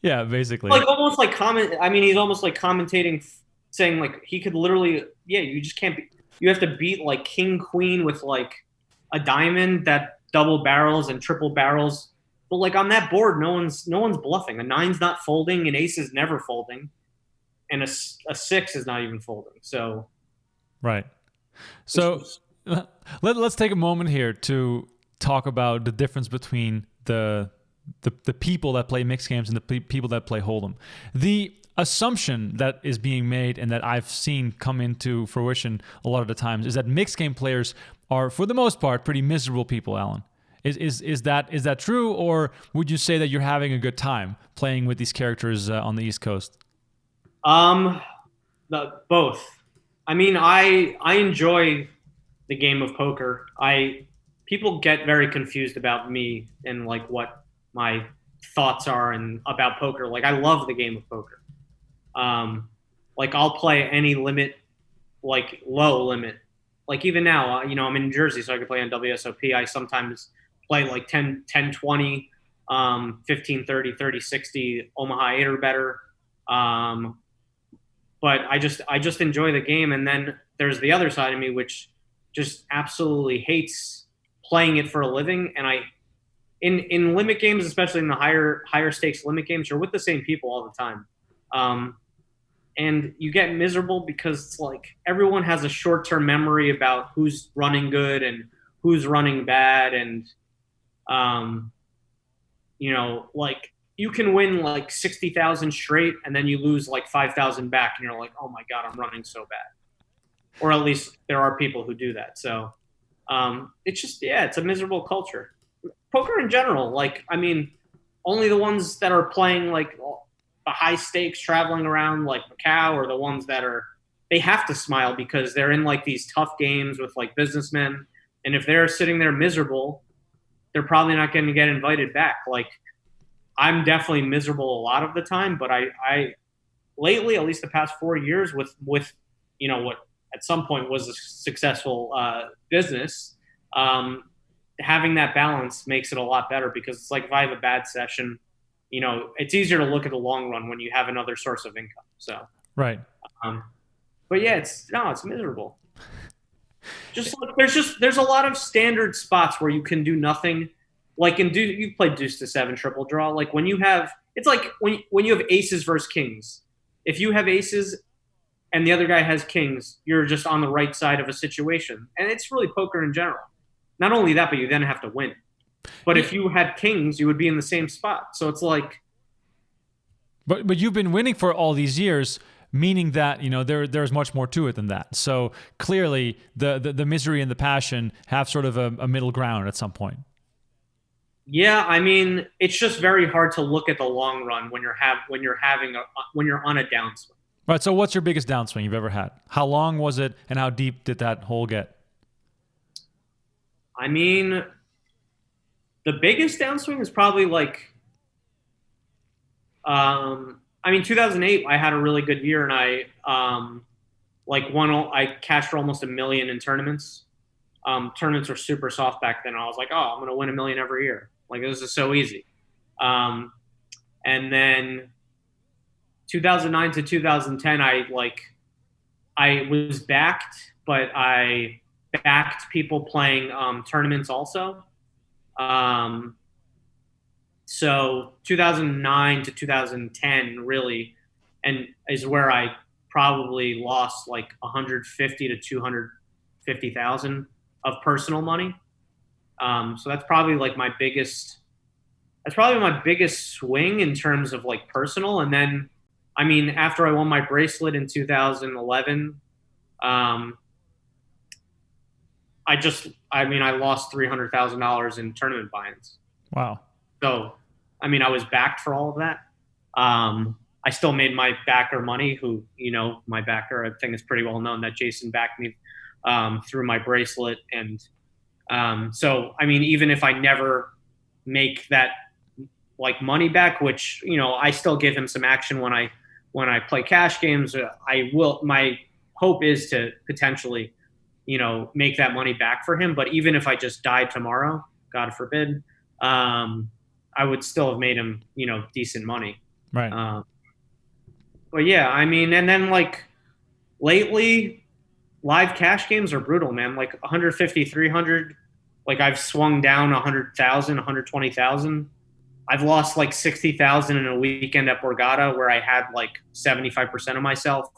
A: Yeah, basically.
B: Like almost like comment. I mean, he's almost like commentating, saying like he could literally. Yeah, you just can't be. You have to beat like king queen with like a diamond that double barrels and triple barrels. But like on that board, no one's bluffing. A 9's not folding, an ace is never folding, and a 6 is not even folding. So,
A: right. So let's take a moment here to talk about the difference between the people that play mixed games and the people that play Hold'em. The assumption that is being made and that I've seen come into fruition a lot of the times is that mixed game players are, for the most part, pretty miserable people, Alan. Is that true, or would you say that you're having a good time playing with these characters on the East Coast?
B: Both. I mean, I enjoy the game of poker. People get very confused about me and like what my thoughts are and about poker. Like, I love the game of poker. Like, I'll play any limit, like low limit. Like, even now, I'm in New Jersey, so I can play on Wsop. I sometimes play like 10 20, 15 30, 30 60, Omaha 8 or better. But I just enjoy the game. And then there's the other side of me, which just absolutely hates playing it for a living. And in limit games, especially in the higher stakes limit games, you're with the same people all the time. And you get miserable because it's like everyone has a short-term memory about who's running good and who's running bad. And, like, you can win like 60,000 straight and then you lose like 5,000 back and you're like, oh my God, I'm running so bad. Or at least there are people who do that. So it's just, it's a miserable culture. Poker in general, like, I mean, only the ones that are playing like the high stakes traveling around like Macau are the ones that they have to smile because they're in like these tough games with like businessmen. And if they're sitting there miserable, they're probably not going to get invited back. Like, I'm definitely miserable a lot of the time, but I lately, at least the past 4 years with what at some point was a successful business, having that balance makes it a lot better because it's like if I have a bad session, it's easier to look at the long run when you have another source of income. So,
A: right.
B: But yeah, it's miserable. There's a lot of standard spots where you can do nothing. Like you played Deuce to 7 triple draw. Like when you have, it's like when you have aces versus kings. If you have aces and the other guy has kings, you're just on the right side of a situation. And it's really poker in general. Not only that, but you then have to win. But if you had kings, you would be in the same spot. So it's like.
A: But you've been winning for all these years, meaning that there's much more to it than that. So clearly, the misery and the passion have sort of a middle ground at some point.
B: Yeah, I mean, it's just very hard to look at the long run when you're on a downswing.
A: Right. So what's your biggest downswing you've ever had? How long was it, and how deep did that hole get?
B: I mean, the biggest downswing is probably like, 2008. I had a really good year, and I cashed for almost $1 million in tournaments. Tournaments were super soft back then. I was like, I'm going to win $1 million every year. Like, this is so easy. And then 2009 to 2010, I was backed, but I backed people playing tournaments also. So 2009 to 2010 really, and is where I probably lost like 150 to 250,000 of personal money. So that's probably my biggest swing in terms of like personal. And then, I mean, after I won my bracelet in 2011, I lost $300,000 in tournament buy-ins.
A: Wow.
B: So, I mean, I was backed for all of that. I still made my backer money, who, my backer, I think it's pretty well known that Jason backed me through my bracelet. And so, I mean, even if I never make that like money back, which, I still give him some action when I play cash games, I will. My hope is to potentially, make that money back for him. But even if I just died tomorrow, God forbid, I would still have made him, decent money.
A: Right.
B: But yeah, I mean, and then like lately, live cash games are brutal, man. Like 150, 300, like I've swung down 100,000, 120,000. I've lost like 60,000 in a weekend at Borgata where I had like 75% of myself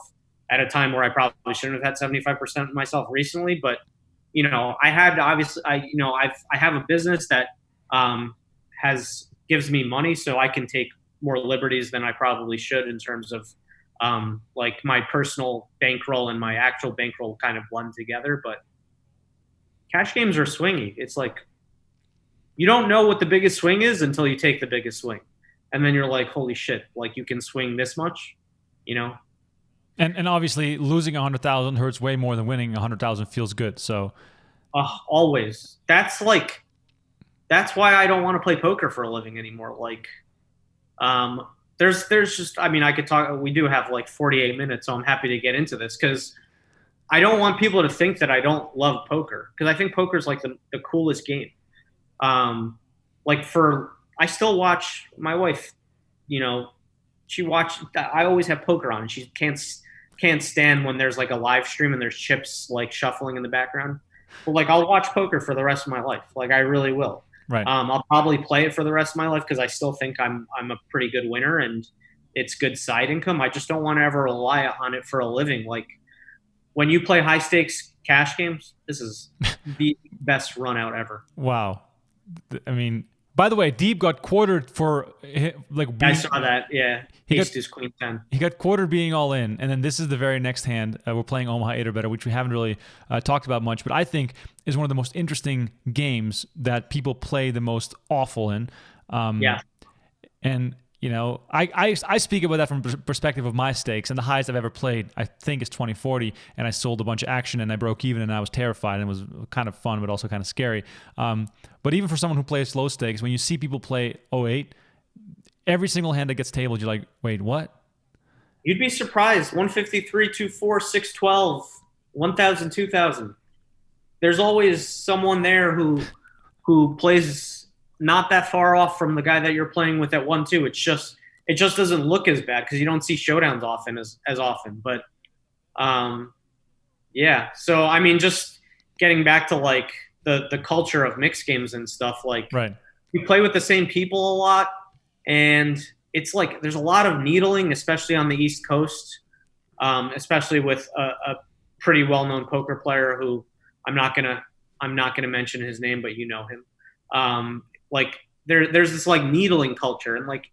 B: at a time where I probably shouldn't have had 75% of myself recently. But I had obviously, I have a business that gives me money, so I can take more liberties than I probably should in terms of like my personal bankroll and my actual bankroll kind of blend together. But cash games are swingy. It's like you don't know what the biggest swing is until you take the biggest swing, and then you're like, holy shit! Like you can swing this much,
A: And obviously, losing 100,000 hurts way more than winning 100,000 feels good. So,
B: always. That's why I don't want to play poker for a living anymore. Like, there's just, I could talk. We do have like 48 minutes, so I'm happy to get into this because I don't want people to think that I don't love poker because I think poker is like the coolest game. I still watch my wife. I always have poker on, and she can't stand when there's like a live stream and there's chips like shuffling in the background. But like I'll watch poker for the rest of my life. Like I really will.
A: Right.
B: I'll probably play it for the rest of my life because I still think I'm a pretty good winner and it's good side income. I just don't want to ever rely on it for a living. Like when you play high stakes cash games, this is the best run out ever.
A: Wow. By the way, Deeb got quartered for
B: I saw that. Yeah, he got his queen 10.
A: He got quartered being all in, and then this is the very next hand. We're playing Omaha 8 or better, which we haven't really talked about much, but I think is one of the most interesting games that people play the most awful in.
B: Yeah,
A: and I speak about that from perspective of my stakes, and the highest I've ever played, I think, is 2040, and I sold a bunch of action, and I broke even, and I was terrified, and it was kind of fun, but also kind of scary. But even for someone who plays low stakes, when you see people play 08, every single hand that gets tabled, you're like, wait, what?
B: You'd be surprised. 153, 24, 612, 1,000, 2,000. There's always someone there who plays not that far off from the guy that you're playing with at 1-2. It just doesn't look as bad because you don't see showdowns often as often. But yeah. So just getting back to like the culture of mixed games and stuff, like
A: right.
B: You play with the same people a lot, and it's like there's a lot of needling, especially on the East Coast, especially with a pretty well-known poker player who I'm not gonna mention his name, but you know him. Like there's this like needling culture, and like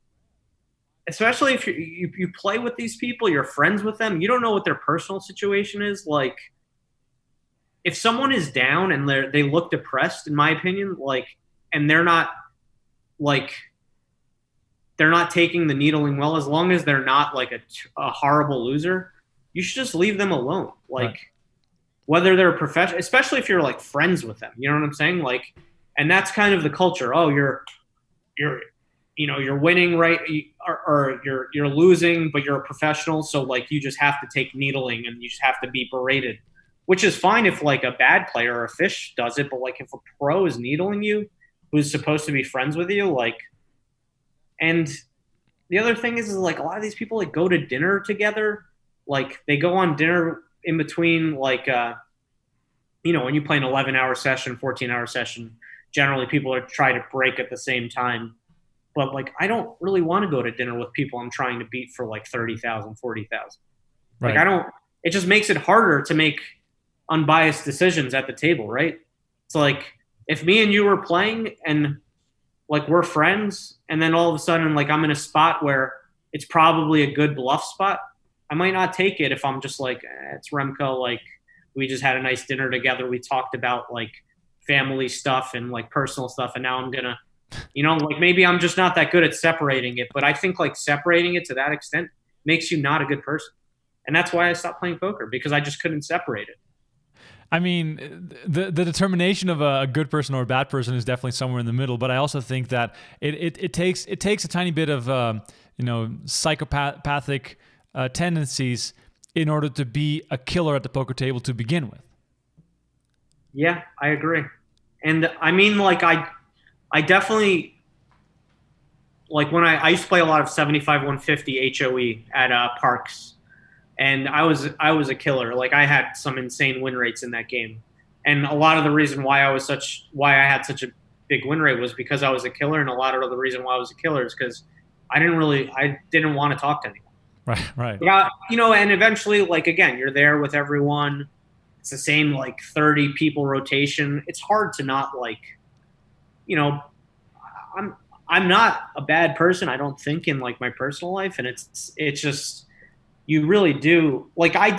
B: especially if you play with these people, you're friends with them, you don't know what their personal situation is. Like if someone is down and they look depressed, in my opinion, like, and they're not taking the needling well, as long as they're not like a horrible loser, you should just leave them alone. Like right. Whether they're a professional, especially if you're like friends with them, you know what I'm saying? Like, and that's kind of the culture. Oh, you're winning, right? Or you're losing, but you're a professional. So like, you just have to take needling and you just have to be berated, which is fine if like a bad player or a fish does it. But like if a pro is needling you, who's supposed to be friends with you, like, and the other thing is like a lot of these people like go to dinner together. Like they go on dinner in between, like, when you play an 11-hour session, 14-hour session, generally people are trying to break at the same time. But like, I don't really want to go to dinner with people I'm trying to beat for like 30,000, 40,000.
A: Right.
B: Like it just makes it harder to make unbiased decisions at the table, right? It's like if me and you were playing and like we're friends, and then all of a sudden like I'm in a spot where it's probably a good bluff spot, I might not take it if I'm just like, it's Remco, like we just had a nice dinner together, we talked about like family stuff and like personal stuff, and now I'm gonna, like maybe I'm just not that good at separating it. But I think like separating it to that extent makes you not a good person, and that's why I stopped playing poker, because I just couldn't separate it.
A: I mean, the determination of a good person or a bad person is definitely somewhere in the middle. But I also think that it takes a tiny bit of psychopathic tendencies in order to be a killer at the poker table to begin with.
B: Yeah, I agree. And I mean, like I definitely, like when I used to play a lot of 75 150 HOE at Parks. And I was a killer. Like I had some insane win rates in that game, and a lot of the reason why I had such a big win rate was because I was a killer, and a lot of the reason why I was a killer is because I didn't want to talk to anyone.
A: Right.
B: But and eventually, like again, you're there with everyone. it's the same like 30 people rotation. It's hard to not like, you know, I'm not a bad person, I don't think, in like my personal life, and it's just, you really do like, I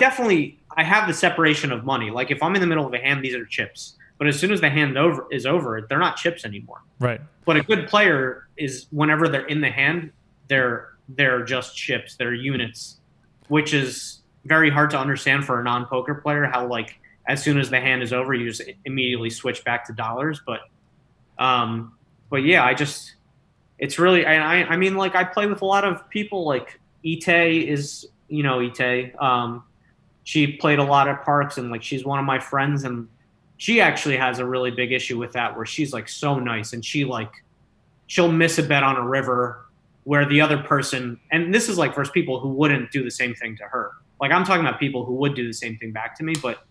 B: have the separation of money. Like if I'm in the middle of a hand, these are chips. But as soon as the hand is over, they're not chips anymore.
A: Right.
B: But a good player is, whenever they're in the hand, they're just chips. They're units, which is very hard to understand for a non-poker player. How like as soon as the hand is over, you just immediately switch back to dollars. But yeah, it's really. I mean, like I play with a lot of people. Like Ite is, you know, Ite. She played a lot at parks, and like she's one of my friends, and she actually has a really big issue with that, where she's like so nice, and she'll miss a bet on a river where the other person, and this is like versus people who wouldn't do the same thing to her. Like I'm talking about people who would do the same thing back to me, but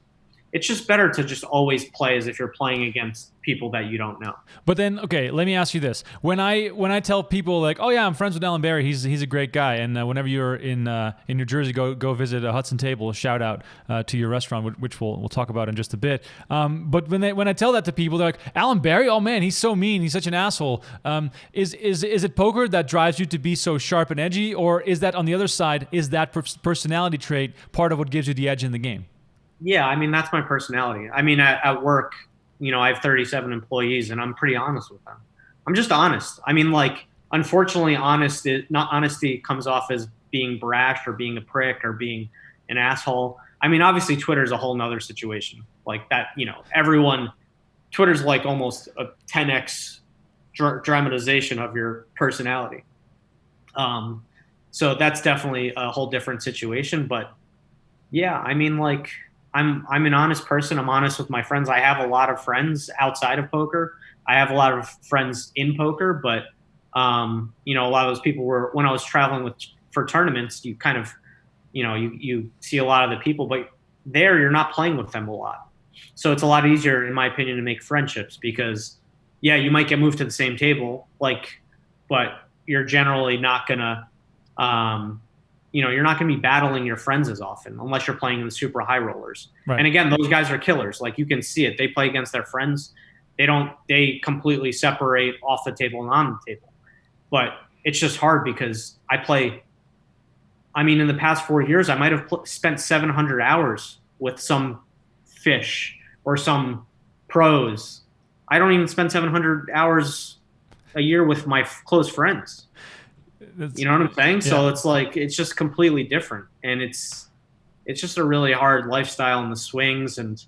B: it's just better to just always play as if you're playing against people that you don't know.
A: But then, okay, let me ask you this: when I tell people like, oh yeah, I'm friends with Allen Bari, he's a great guy, and whenever you're in New Jersey, go visit a Hudson Table. Shout out to your restaurant, which we'll talk about in just a bit. But when I tell that to people, they're like, Allen Bari, oh man, he's so mean, he's such an asshole. Is it poker that drives you to be so sharp and edgy, or is that on the other side? Is that personality trait part of what gives you the edge in the game?
B: Yeah, I mean, that's my personality. I mean, at work, you know, I have 37 employees, and I'm pretty honest with them. I'm just honest. I mean, like, unfortunately, honesty comes off as being brash or being a prick or being an asshole. I mean, obviously, Twitter is a whole nother situation. Like that, you know, Twitter's like almost a 10x dramatization of your personality. So that's definitely a whole different situation. But yeah, I mean, like, I'm an honest person. I'm honest with my friends. I have a lot of friends outside of poker. I have a lot of friends in poker, but you know, a lot of those people were, when I was traveling for tournaments, you kind of, you know, you see a lot of the people, but there you're not playing with them a lot. So it's a lot easier, in my opinion, to make friendships because, yeah, you might get moved to the same table, like, but you're generally not gonna, you know, you're not going to be battling your friends as often unless you're playing in the super high rollers. Right. And again, those guys are killers. Like you can see it. They play against their friends. They completely separate off the table and on the table. But it's just hard because I mean, in the past 4 years, I might have spent 700 hours with some fish or some pros. I don't even spend 700 hours a year with my close friends. You know what I'm saying? Yeah. So it's like, it's just completely different. And it's just a really hard lifestyle in the swings, and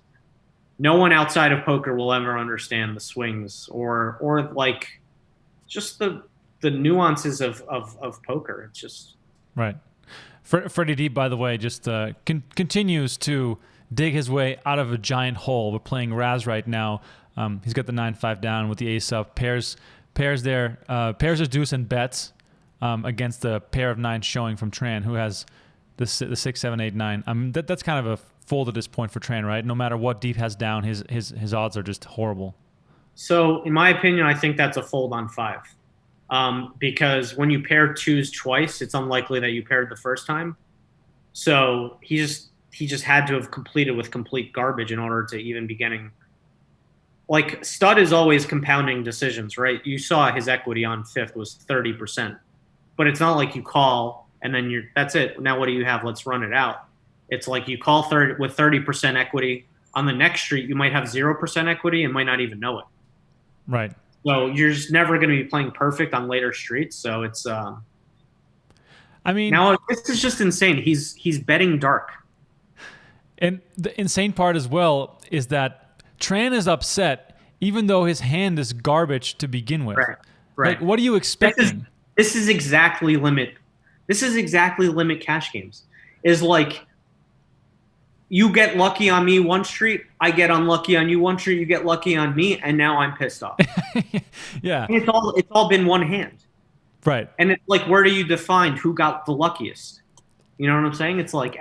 B: no one outside of poker will ever understand the swings or like just the nuances of poker. It's just
A: right. Freddy Deeb, by the way, just continues to dig his way out of a giant hole. We're playing Raz right now. He's got the 9-5 down with the ace up. Pairs there. Pairs his deuce and bets. Against the pair of 9 showing from Tran, who has the 6, 7, 8, 9. That's kind of a fold at this point for Tran, right? No matter what Deep has down, his odds are just horrible.
B: So, in my opinion, I think that's a fold on 5, because when you pair 2s twice, it's unlikely that you paired the first time. So he just had to have completed with complete garbage in order to even be getting. Like stud is always compounding decisions, right? You saw his equity on 5th was 30%. But it's not like you call and then that's it. Now what do you have? Let's run it out. It's like you call with 30% equity. On the next street, you might have 0% equity and might not even know it.
A: Right.
B: So you're just never going to be playing perfect on later streets. So it's
A: I mean,
B: now this is just insane. He's betting dark.
A: And the insane part as well is that Tran is upset even though his hand is garbage to begin with.
B: Right.
A: Like, what are you expecting?
B: This is exactly limit cash games. Is like you get lucky on me one street, I get unlucky on you one street, you get lucky on me, and now I'm pissed off.
A: Yeah.
B: And it's all been one hand.
A: Right.
B: And it's like, where do you define who got the luckiest? You know what I'm saying? It's like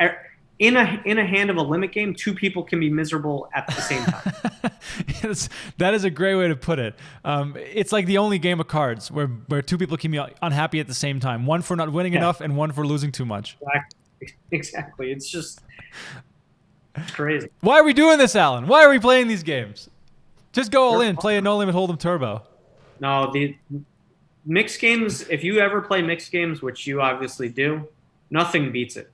B: in a hand of a limit game, 2 people can be miserable at the same time.
A: That is a great way to put it. It's like the only game of cards where 2 people can be unhappy at the same time. One for not winning enough and one for losing too much.
B: Exactly. It's just It's crazy.
A: Why are we doing this, Alan? Why are we playing these games? Just go all in, play a no limit hold'em turbo.
B: No, the mixed games. If you ever play mixed games, which you obviously do, nothing beats it.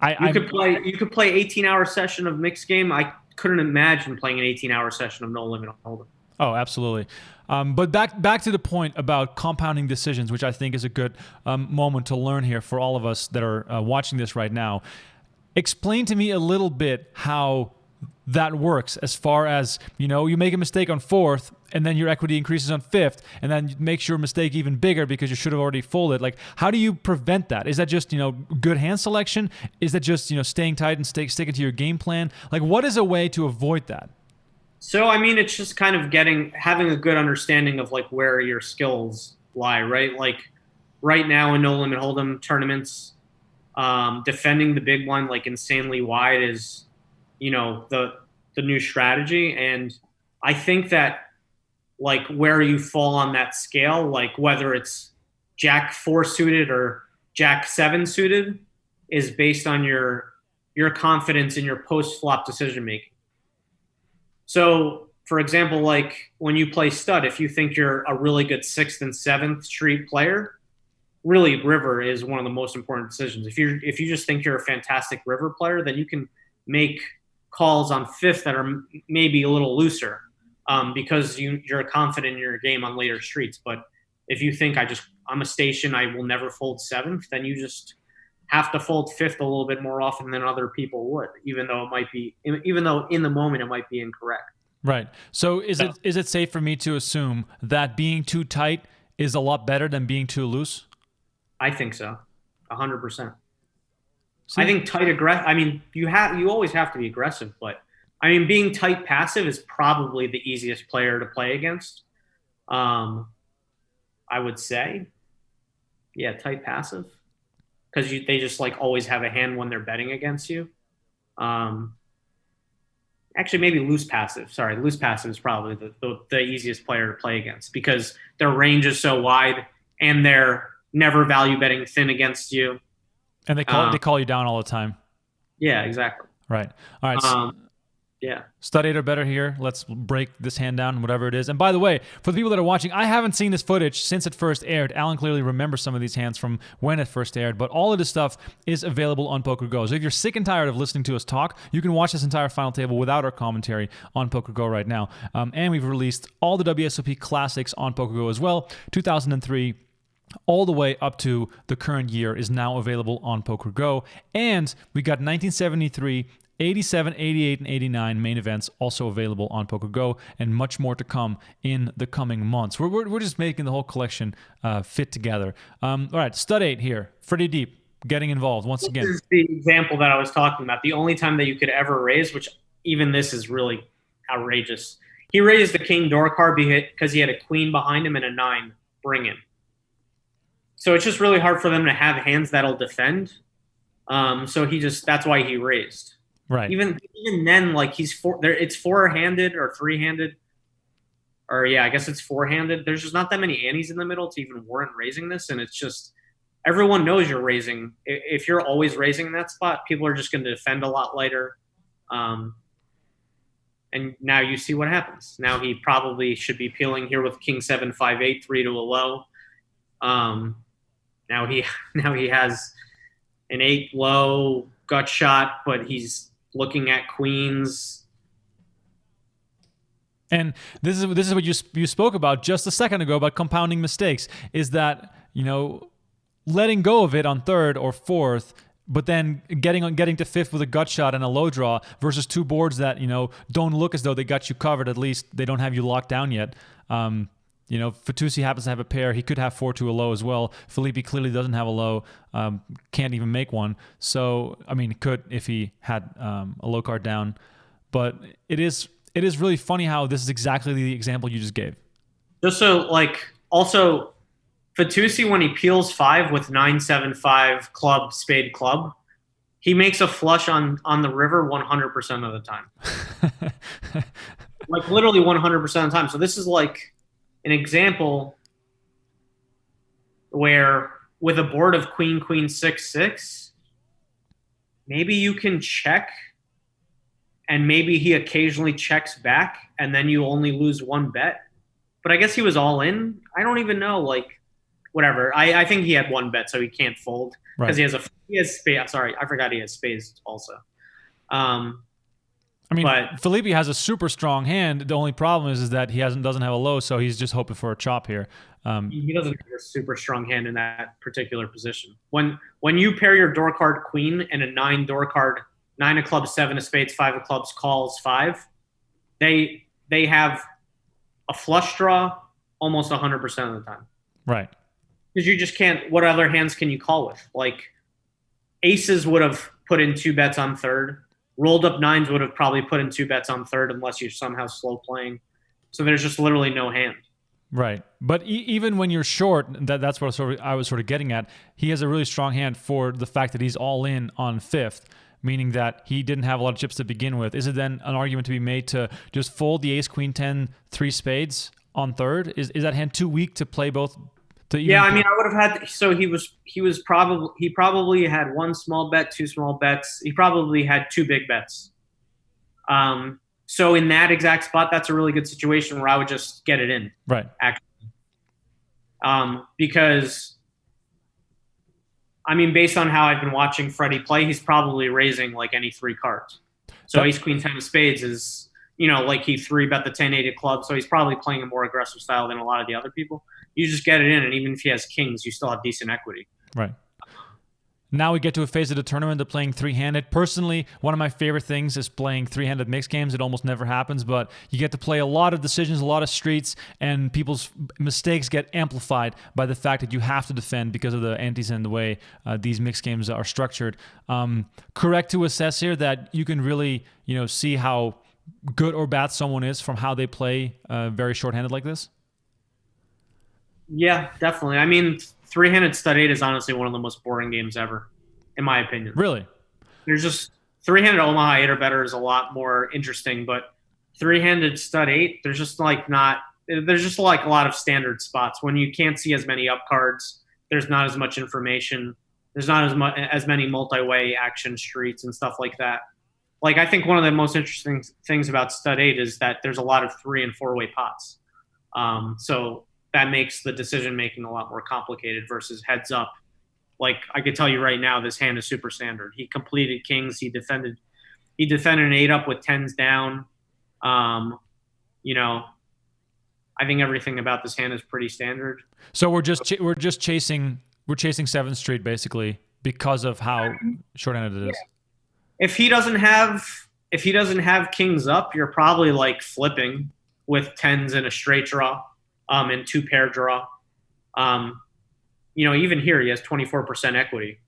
B: You could play 18-hour session of mixed game. I couldn't imagine playing an 18-hour session of no limit hold'em.
A: Oh, absolutely. But back to the point about compounding decisions, which I think is a good moment to learn here for all of us that are watching this right now. Explain to me a little bit how that works, as far as, you make a mistake on fourth and then your equity increases on fifth, and then makes your mistake even bigger because you should have already folded. Like, how do you prevent that? Is that just, good hand selection? Is that just, staying tight and sticking to your game plan? Like, what is a way to avoid that?
B: So, I mean, it's just kind of having a good understanding of like where your skills lie, right? Like right now in no limit hold'em tournaments, defending the big one like insanely wide is, the new strategy. And I think that like where you fall on that scale, like whether it's Jack 4 suited or Jack 7 suited, is based on your confidence in your post flop decision making. So, for example, like when you play stud, if you think you're a really good 6th and 7th street player, really river is one of the most important decisions. If you just think you're a fantastic river player, then you can make calls on 5th that are maybe a little looser because you're confident in your game on later streets. But if you think I'm a station, I will never fold 7th, then you just have to fold 5th a little bit more often than other people would, even though in the moment it might be incorrect.
A: Right. So is it safe for me to assume that being too tight is a lot better than being too loose?
B: I think so, 100%. I think tight aggressive. I mean, you always have to be aggressive, but I mean, being tight passive is probably the easiest player to play against. I would say, yeah, tight passive, because they just like always have a hand when they're betting against you. Actually, maybe loose passive. Sorry, loose passive is probably the easiest player to play against because their range is so wide and they're never value betting thin against you.
A: And they call you down all the time.
B: Yeah, exactly.
A: Right. All right.
B: Yeah.
A: Stud 8 or better here. Let's break this hand down, whatever it is. And by the way, for the people that are watching, I haven't seen this footage since it first aired. Alan clearly remembers some of these hands from when it first aired, but all of this stuff is available on PokerGo. So if you're sick and tired of listening to us talk, you can watch this entire final table without our commentary on PokerGo right now. And we've released all the WSOP classics on PokerGo as well. 2003 all the way up to the current year is now available on PokerGo. And we got 1973, 87, 88, and 89 main events also available on PokerGo, and much more to come in the coming months. We're just making the whole collection fit together. All right, Stud 8 here. Freddie Deeb getting involved once again.
B: This is the example that I was talking about. The only time that you could ever raise, which even this is really outrageous. He raised the king door card because he had a queen behind him and a 9 bring in. So it's just really hard for them to have hands that'll defend. So that's why he raised.
A: Right.
B: Even then, like it's 4-handed or 3-handed, or yeah, I guess it's 4-handed. There's just not that many antes in the middle to even warrant raising this, and it's just everyone knows you're raising. If you're always raising in that spot, people are just going to defend a lot lighter. And now you see what happens. Now he probably should be peeling here with king 7, 5, 8, 3 to a low. Now he has an 8 low gut shot, but he's looking at queens.
A: And this is what you spoke about just a second ago about compounding mistakes, is that, letting go of it on third or fourth, but then getting to fifth with a gut shot and a low draw versus two boards that, don't look as though they got you covered. At least they don't have you locked down yet. Fitoussi happens to have a pair. He could have 4 to a low as well. Fillipi clearly doesn't have a low, can't even make one. So, could if he had a low card down. But it is really funny how this is exactly the example you just gave.
B: Just so, also, Fitoussi, when he peels 5 with 9, 7, 5 club, spade club, he makes a flush on the river 100% of the time. Literally 100% of the time. So this is an example where with a board of queen, 6, 6, maybe you can check and maybe he occasionally checks back, and then you only lose one bet. But I guess he was all in. I don't even know. Like, whatever. I think he had one bet, so he can't fold because he has spades. Sorry, I forgot he has spades also.
A: I mean, Fillipi has a super strong hand. The only problem is that he doesn't have a low, so he's just hoping for a chop here.
B: He doesn't have a super strong hand in that particular position. When you pair your door card queen and a 9 door card, 9 of clubs, 7 of spades, 5 of clubs, calls 5, they have a flush draw almost 100% of the time.
A: Right.
B: Because you just can't. What other hands can you call with? Like aces would have put in 2 bets on third. Rolled up 9s would have probably put in 2 bets on third unless you're somehow slow playing. So there's just literally no hand.
A: Right. But even when you're short, that's what I was sort of getting at. He has a really strong hand for the fact that he's all in on 5th, meaning that he didn't have a lot of chips to begin with. Is it then an argument to be made to just fold the ace, queen, 10, 3 spades on third? Is that hand too weak to play both?
B: Yeah, I mean, I would have had. So he probably had 1 small bet, 2 small bets. He probably had 2 big bets. So in that exact spot, that's a really good situation where I would just get it in.
A: Right.
B: Actually, because I mean, based on how I've been watching Freddy play, he's probably raising like any 3 cards. So ace, queen, 10 of spades is, like he 3-bet the 10-8 of clubs. So he's probably playing a more aggressive style than a lot of the other people. You just get it in, and even if he has kings, you still have decent equity.
A: Right. Now we get to a phase of the tournament of playing 3-handed. Personally, one of my favorite things is playing 3-handed mixed games. It almost never happens, but you get to play a lot of decisions, a lot of streets, and people's mistakes get amplified by the fact that you have to defend because of the antes and the way these mixed games are structured. Correct to assess here that you can really, see how good or bad someone is from how they play very short-handed like this?
B: Yeah, definitely. I mean, 3-handed stud 8 is honestly one of the most boring games ever, in my opinion.
A: Really?
B: There's just 3-handed Omaha 8 or better is a lot more interesting, but 3-handed stud 8, there's just like a lot of standard spots when you can't see as many up cards. There's not as much information. There's not as many multi-way action streets and stuff like that. Like, I think one of the most interesting things about stud 8 is that there's a lot of 3- and 4-way pots. So that makes the decision-making a lot more complicated versus heads up. Like, I could tell you right now, this hand is super standard. He completed kings. He defended an 8 up with 10s down. I think everything about this hand is pretty standard.
A: So we're just chasing 7th Street basically because of how short-handed it is.
B: Yeah. If he doesn't have kings up, you're probably like flipping with 10s and a straight draw. And 2-pair draw. Even here he has 24% equity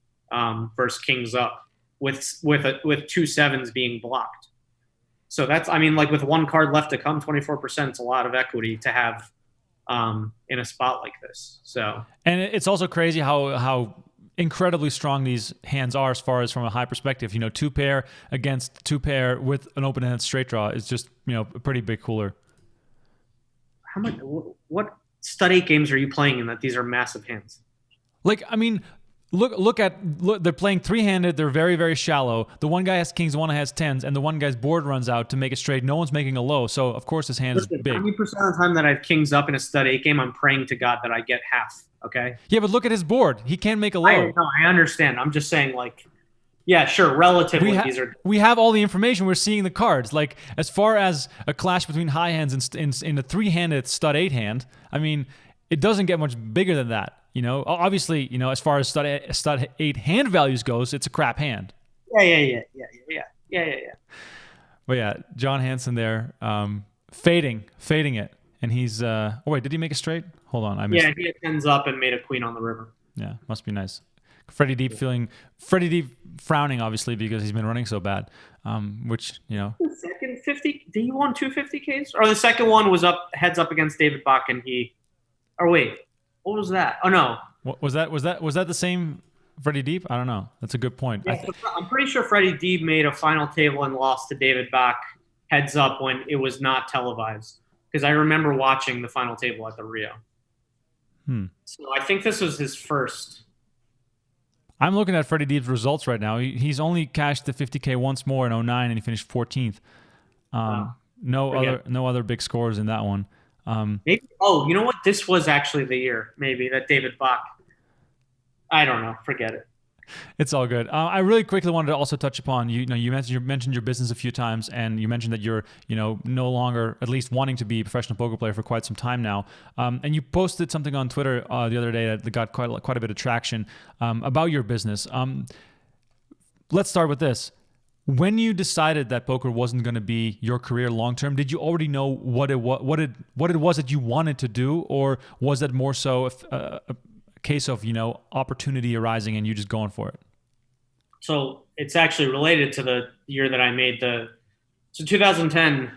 B: versus kings up with 2 7s being blocked. So that's, with 1 card left to come, 24% is a lot of equity to have in a spot like this. So,
A: and it's also crazy how incredibly strong these hands are as far as from a high perspective. 2-pair against 2-pair with an open-ended straight draw is just a pretty big cooler.
B: How much? What stud 8 games are you playing in that these are massive hands?
A: Like, look. They're playing 3-handed. They're very, very shallow. The one guy has kings, the one has 10s, and the one guy's board runs out to make it straight. No one's making a low, so of course his hand is big.
B: 90% of the time that I have kings up in a stud 8 game, I'm praying to God that I get half. Okay.
A: Yeah, but look at his board. He can't make a low.
B: I understand. I'm just saying, yeah, sure. Relatively,
A: we have all the information. We're seeing the cards. Like, as far as a clash between high hands in a 3-handed stud 8 hand, it doesn't get much bigger than that. Obviously, as far as stud 8 hand values goes, it's a crap hand.
B: Yeah.
A: But yeah, John Hansen there, fading it, and he's. Oh wait, did he make a straight? Hold on, I missed.
B: Yeah, he had 10s up and made a queen on the river.
A: Yeah, must be nice. Freddy Deeb frowning, obviously, because he's been running so bad, which,
B: The second 50, did he won 250Ks? Or the second one was heads up against David Bach, and wait, what was that? Oh, no.
A: Was that the same Freddy Deeb? I don't know. That's a good point.
B: Yeah, I'm pretty sure Freddy Deeb made a final table and lost to David Bach heads up when it was not televised. Because I remember watching the final table at the Rio. So I think this was his first.
A: I'm looking at Freddy Deeb's results right now. He's only cashed the 50K once more in 09, and he finished 14th.
B: Wow.
A: No other big scores in that one.
B: Maybe. Oh, you know what? This was actually the year, maybe, that David Bach. I don't know. Forget it.
A: It's all good. I really quickly wanted to also touch upon you mentioned your business a few times, and you mentioned that you're no longer at least wanting to be a professional poker player for quite some time now. And you posted something on Twitter the other day that got quite a bit of traction about your business. Let's start with this. When you decided that poker wasn't going to be your career long term, did you already know what it was that you wanted to do, or was that more so a case of opportunity arising and you just going for it?
B: So it's actually related to the year that I made 2010.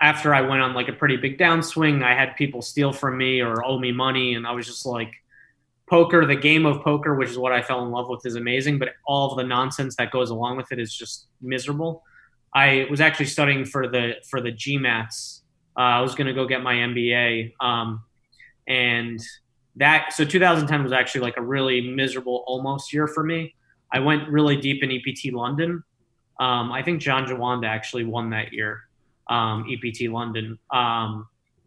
B: After I went on like a pretty big downswing, I had people steal from me or owe me money, and I was just like, poker, the game of poker, which is what I fell in love with, is amazing, but all of the nonsense that goes along with it is just miserable. I was actually studying for the GMATs. I was going to go get my MBA, so 2010 was actually like a really miserable almost year for me. I went really deep in EPT London. I think John Jawanda actually won that year, EPT London.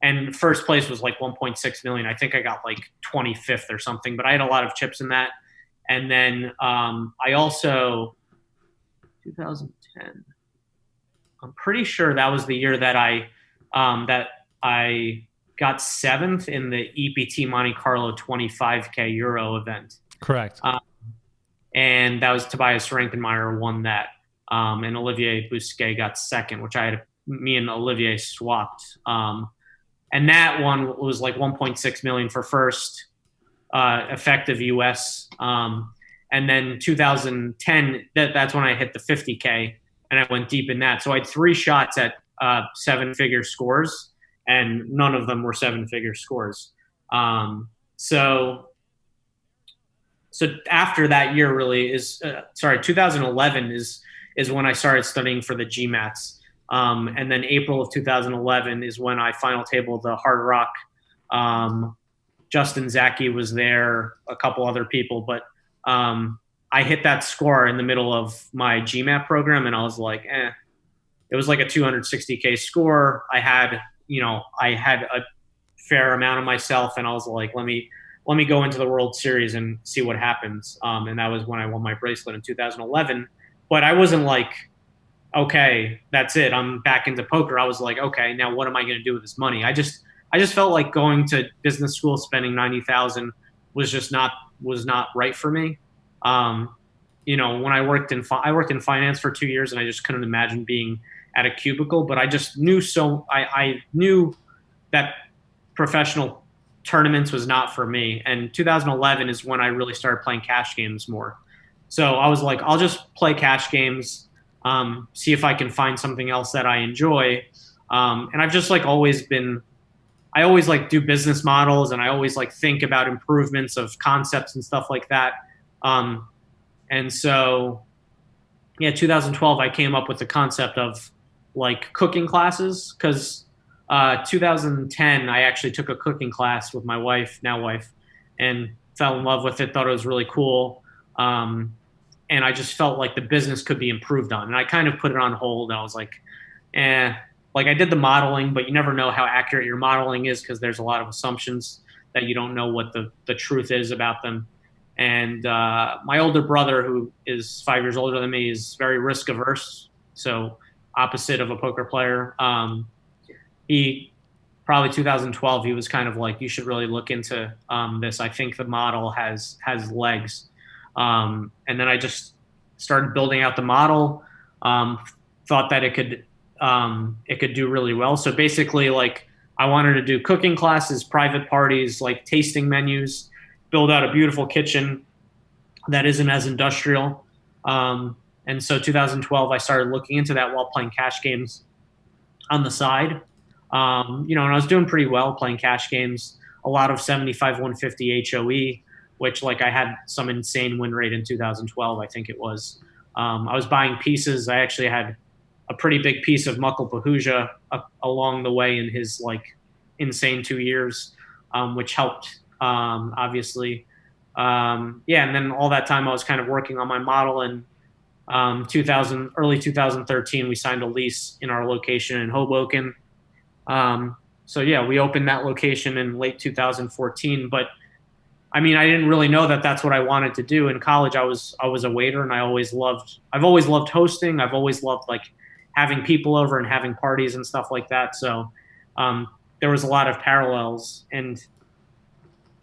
B: And first place was like 1.6 million. I think I got like 25th or something, but I had a lot of chips in that. And then I also, 2010, I'm pretty sure that was the year that I got 7th in the EPT Monte Carlo 25K Euro event.
A: Correct.
B: And that was Tobias Rankenmeyer won that. And Olivier Bousquet got 2nd, which me and Olivier swapped. And that one was like 1.6 million for first, effective US. And then 2010, that's when I hit the 50K and I went deep in that. So I had 3 shots at 7-figure scores, and none of them were 7-figure scores. So after that year really 2011 is when I started studying for the GMATs. And then April of 2011 is when I final tabled the Hard Rock. Justin Zaki was there, a couple other people, but I hit that score in the middle of my GMAT program, and I was like, It was like a 260K score. I had a fair amount of myself, and I was like, let me go into the World Series and see what happens. And that was when I won my bracelet in 2011. But I wasn't like, okay, that's it, I'm back into poker. I was like, okay, now what am I going to do with this money? I just felt like going to business school, spending $90,000 was not right for me. When I worked in finance for 2 years, and I just couldn't imagine being at a cubicle. But I just knew I knew that professional tournaments was not for me. And 2011 is when I really started playing cash games more. So I was like, I'll just play cash games. See if I can find something else that I enjoy. And I've just like always like do business models, and I always like think about improvements of concepts and stuff like that. And so, 2012, I came up with the concept of like cooking classes, because 2010, I actually took a cooking class with my wife, and fell in love with it, thought it was really cool. And I just felt like the business could be improved on. And I kind of put it on hold, and I was like, like I did the modeling, but you never know how accurate your modeling is, because there's a lot of assumptions that you don't know what the truth is about them. And my older brother, who is 5 years older than me, is very risk averse. So opposite of a poker player. He probably 2012, he was kind of like, you should really look into this. I think the model has legs. And then I just started building out the model, thought that it could do really well. So basically, like, I wanted to do cooking classes, private parties, like tasting menus, build out a beautiful kitchen that isn't as industrial. And so 2012, I started looking into that while playing cash games on the side. And I was doing pretty well playing cash games, a lot of 75, 150 H.O.R.E, which, like, I had some insane win rate in 2012, I think it was. I was buying pieces. I actually had a pretty big piece of Muckle Pahuja along the way in his, like, insane 2 years, which helped, obviously. Yeah, and then all that time I was kind of working on my model. And early 2013, we signed a lease in our location in Hoboken. So yeah, we opened that location in late 2014. But I mean, I didn't really know that that's what I wanted to do. In college, I was a waiter, and I've always loved hosting. I've always loved like having people over and having parties and stuff like that. So there was a lot of parallels. And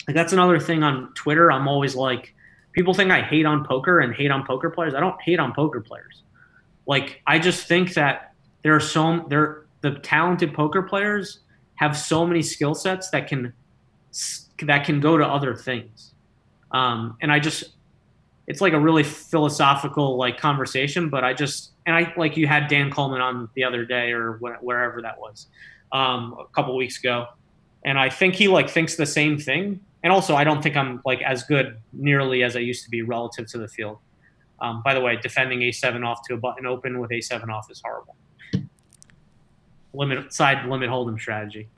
B: that's another thing on Twitter. I'm always like, people think I hate on poker and hate on poker players. I don't hate on poker players. Like, I just think that the talented poker players have so many skill sets that can go to other things. And it's like a really philosophical like conversation, but I like, you had Dan Coleman on the other day or wherever that was, a couple weeks ago. And I think he like thinks the same thing. And also, I don't think I'm like as good nearly as I used to be relative to the field. By the way, defending A7 off to a button open with A7 off is horrible. Limit hold'em strategy.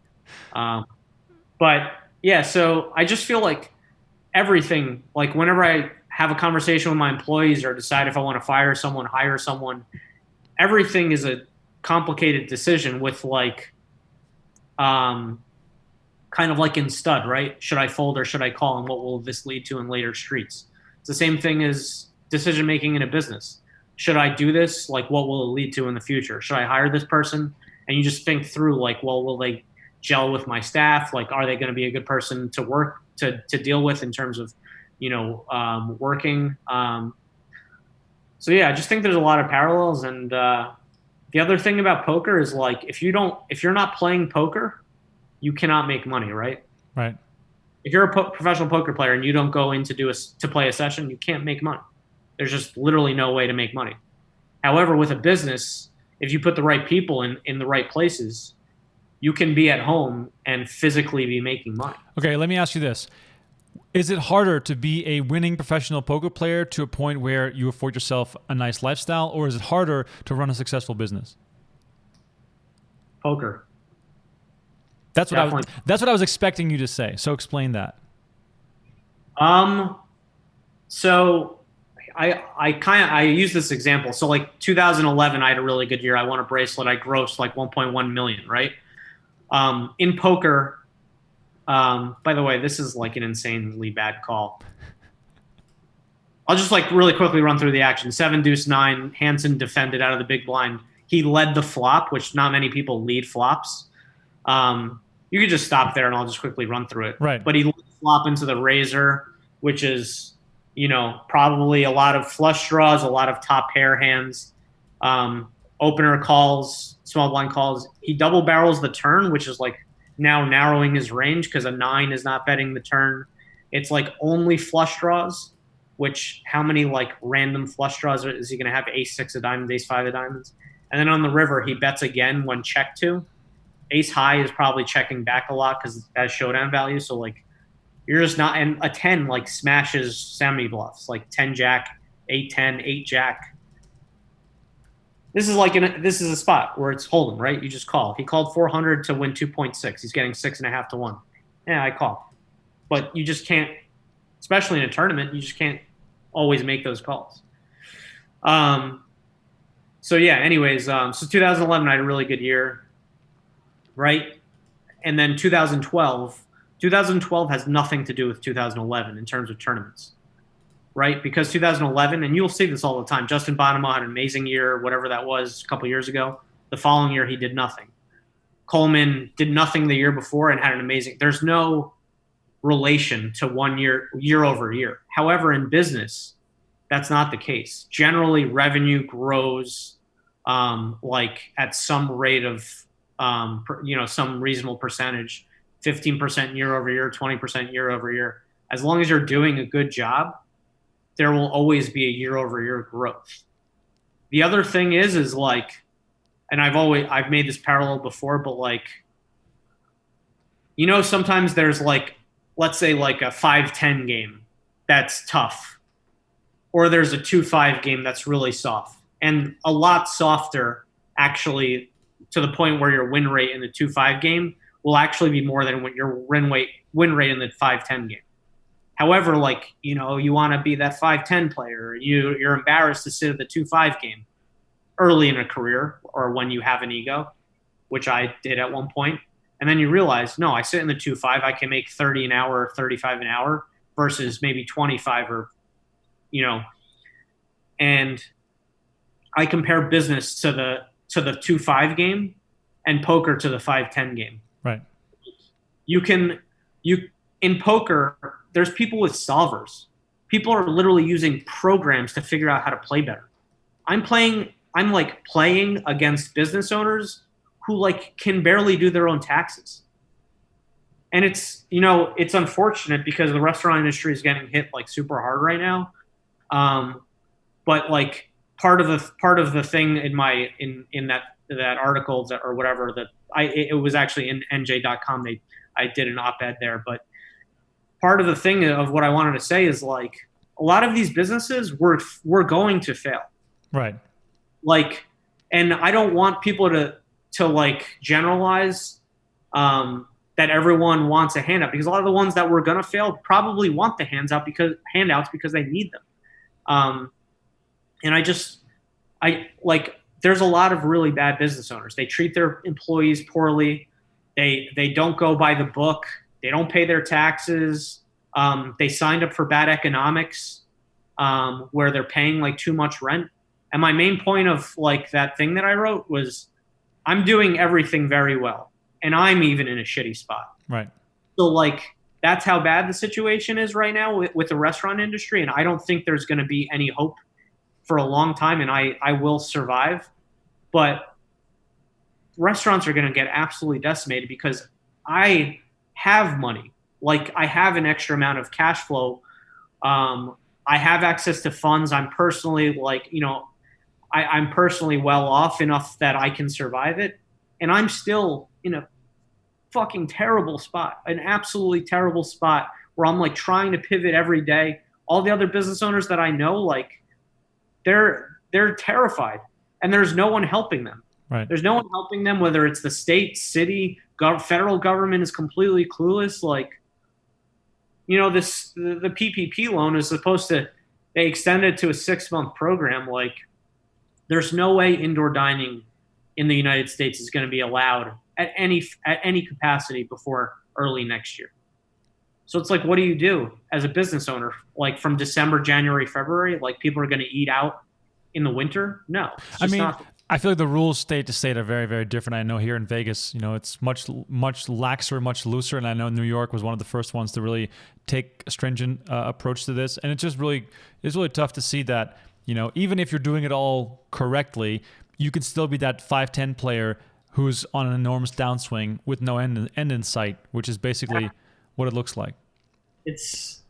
B: But yeah, so I just feel like everything, like whenever I have a conversation with my employees or decide if I want to fire someone, hire someone, everything is a complicated decision with like, kind of like in stud, right? Should I fold or should I call, and what will this lead to in later streets? It's the same thing as decision making in a business. Should I do this? Like, what will it lead to in the future? Should I hire this person? And you just think through, like, well, will they gel with my staff? Like, are they going to be a good person to work to deal with in terms of, working? So yeah, I just think there's a lot of parallels. And the other thing about poker is like, if you're not playing poker, you cannot make money, right?
A: Right.
B: If you're a professional poker player and you don't go in to play a session, you can't make money. There's just literally no way to make money. However, with a business, if you put the right people in the right places, you can be at home and physically be making money.
A: Okay, let me ask you this. Is it harder to be a winning professional poker player to a point where you afford yourself a nice lifestyle, or is it harder to run a successful business?
B: Poker.
A: That's what I was expecting you to say. So explain that.
B: So I use this example. So like 2011, I had a really good year. I won a bracelet. I grossed like 1.1 million, right? In poker, by the way, this is like an insanely bad call. I'll just like really quickly run through the action. 7 deuce 9, Hansen defended out of the big blind. He led the flop, which not many people lead flops. You could just stop there and I'll just quickly run through it.
A: Right.
B: But he led the flop into the razor, which is, probably a lot of flush draws, a lot of top pair hands, opener calls, small blind calls. He double barrels the turn, which is like now narrowing his range because a 9 is not betting the turn. It's like only flush draws, which how many like random flush draws is he going to have? Ace-6 of diamonds, Ace-5 of diamonds. And then on the river, he bets again when check to. Ace high is probably checking back a lot because it has showdown value. So like you're just not, and a 10 like smashes semi bluffs, like 10 jack, 8-10, 8 jack. This is a spot where it's hold'em, right? You just call. He called 400 to win 2.6. He's getting 6.5 to 1. Yeah, I call. But you just can't, especially in a tournament, you just can't always make those calls. So yeah, anyways, so 2011, I had a really good year. Right? And then 2012 has nothing to do with 2011 in terms of tournaments, right? Because 2011, and you'll see this all the time, Justin Bonema had an amazing year, whatever that was, a couple years ago. The following year, he did nothing. Coleman did nothing the year before and had an amazing – there's no relation to 1 year over year. However, in business, that's not the case. Generally, revenue grows like at some rate of some reasonable percentage, 15% year over year, 20% year over year. As long as you're doing a good job, there will always be a year over year growth. The other thing is like, and I've made this parallel before, but like, sometimes there's like, let's say like a 5-10 game that's tough, or there's a 2-5 game that's really soft, and a lot softer actually, to the point where your win rate in the 2-5 game will actually be more than what your win rate in the 5-10 game. However, like, you know, you want to be that 5-10 player. You're embarrassed to sit at the 2-5 game early in a career or when you have an ego, which I did at one point. And then you realize, no, I sit in the 2-5, I can make 30 an hour, 35 an hour versus maybe 25 or, you know, and I compare business to the 2-5 game and poker to the 5-10 game.
A: Right.
B: In poker, there's people with solvers. People are literally using programs to figure out how to play better. I'm playing against business owners who like can barely do their own taxes. And it's, you know, it's unfortunate because the restaurant industry is getting hit like super hard right now. But like part of the thing in that article or whatever that it was actually in NJ.com. I did an op-ed there, but part of the thing of what I wanted to say is like a lot of these businesses were going to fail.
A: Right.
B: Like, and I don't want people to like generalize that everyone wants a handout, because a lot of the ones that were going to fail probably want the handouts because they need them. And I like, there's a lot of really bad business owners. They treat their employees poorly. They don't go by the book. They don't pay their taxes. They signed up for bad economics where they're paying like too much rent. And my main point of like that thing that I wrote was I'm doing everything very well. And I'm even in a shitty spot.
A: Right.
B: So like that's how bad the situation is right now with the restaurant industry. And I don't think there's going to be any hope for a long time. And I will survive. But restaurants are going to get absolutely decimated because I have money. Like I have an extra amount of cash flow. I have access to funds. I'm personally like, you know, I'm personally well off enough that I can survive it. And I'm still in a fucking terrible spot, an absolutely terrible spot where I'm like trying to pivot every day. All the other business owners that I know, like they're terrified and there's no one helping them.
A: Right.
B: There's no one helping them, whether it's the state, city, federal government is completely clueless. Like, you know, the PPP loan is supposed to, they extended to a 6-month program. Like, there's no way indoor dining in the United States is going to be allowed at any capacity before early next year. So it's like, what do you do as a business owner? Like from December, January, February, like people are going to eat out in the winter? No.
A: I mean, I feel like the rules state to state are very, very different. I know here in Vegas, you know, it's much laxer, much looser. And I know New York was one of the first ones to really take a stringent approach to this. And it's really tough to see that, you know, even if you're doing it all correctly, you can still be that 5-10 player who's on an enormous downswing with no end in sight, which is basically what it looks like.
B: It's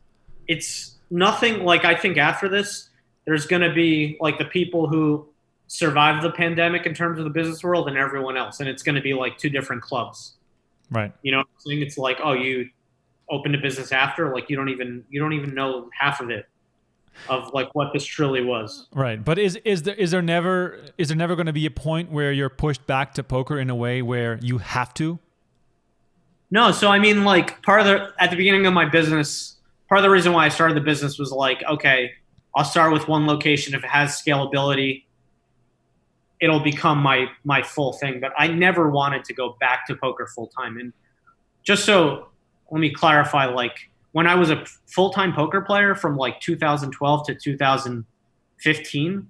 B: nothing like, I think after this, there's going to be like the people who survived the pandemic in terms of the business world and everyone else. And it's going to be like two different clubs.
A: Right.
B: You know, I think it's like, oh, you opened a business after, like you don't even know half of it, of like what this truly was.
A: Right. But is there never going to be a point where you're pushed back to poker in a way where you have to?
B: No. So, I mean, like at the beginning of my business, part of the reason why I started the business was like, okay, I'll start with one location. If it has scalability, it'll become my full thing. But I never wanted to go back to poker full time. And just so let me clarify, like when I was a full-time poker player from like 2012 to 2015,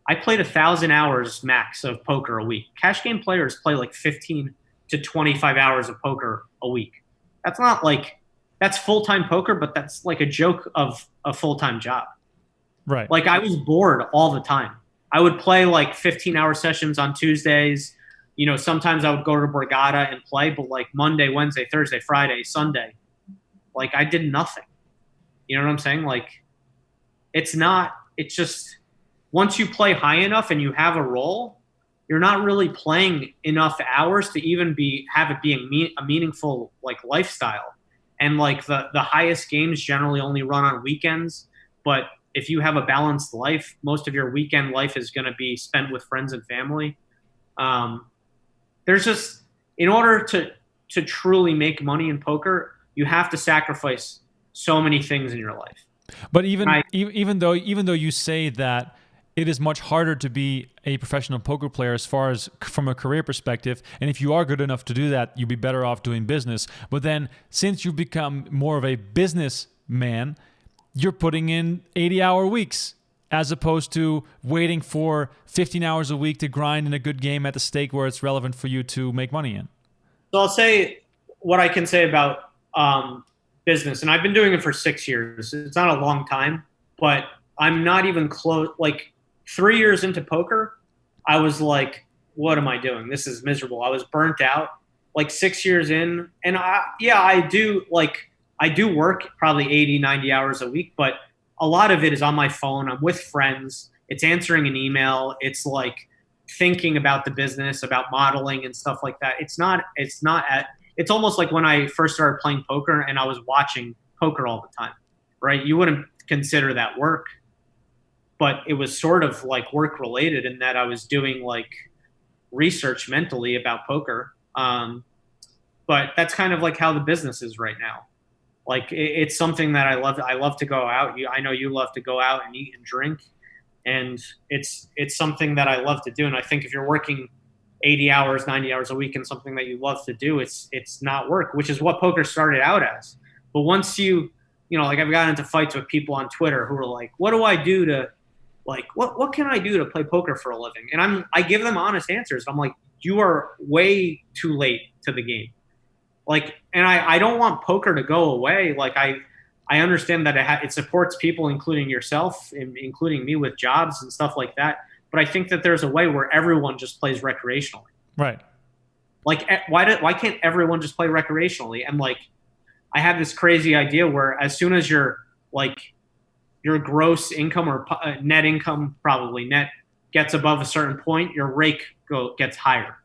B: I played 1,000 hours max of poker a week. Cash game players play like 15 to 25 hours of poker a week. That's not like, that's full-time poker, but that's like a joke of a full-time job.
A: Right.
B: Like I was bored all the time. I would play like 15-hour sessions on Tuesdays. You know, sometimes I would go to Borgata and play, but like Monday, Wednesday, Thursday, Friday, Sunday, like I did nothing. You know what I'm saying? Like it's just once you play high enough and you have a role, you're not really playing enough hours to even have it being a meaningful like lifestyle. And like the highest games generally only run on weekends, but if you have a balanced life, most of your weekend life is going to be spent with friends and family. There's just, in order to truly make money in poker, you have to sacrifice so many things in your life.
A: But even though you say that it is much harder to be a professional poker player as far as from a career perspective, and if you are good enough to do that, you'd be better off doing business. But then since you've become more of a businessman, you're putting in 80-hour weeks as opposed to waiting for 15 hours a week to grind in a good game at the stake where it's relevant for you to make money in.
B: So I'll say what I can say about business, and I've been doing it for 6 years. It's not a long time, but I'm not even close. Like 3 years into poker, I was like, what am I doing? This is miserable. I was burnt out. Like 6 years in, and I do work probably 80, 90 hours a week, but a lot of it is on my phone. I'm with friends. It's answering an email. It's like thinking about the business, about modeling and stuff like that. It's almost like when I first started playing poker and I was watching poker all the time, right? You wouldn't consider that work, but it was sort of like work related in that I was doing like research mentally about poker. But that's kind of like how the business is right now. Like it's something that I love. I love to go out. I know you love to go out and eat and drink, and it's something that I love to do. And I think if you're working 80 hours, 90 hours a week in something that you love to do, it's not work, which is what poker started out as. But once like I've gotten into fights with people on Twitter who are like, what do I do to, like, what can I do to play poker for a living? And I give them honest answers. I'm like, you are way too late to the game. Like, and I don't want poker to go away. Like I understand that it supports people, including yourself, including me with jobs and stuff like that. But I think that there's a way where everyone just plays recreationally.
A: Right.
B: Like, why can't everyone just play recreationally? And like, I have this crazy idea where as soon as your gross income or net income, probably net, gets above a certain point, your rake gets higher.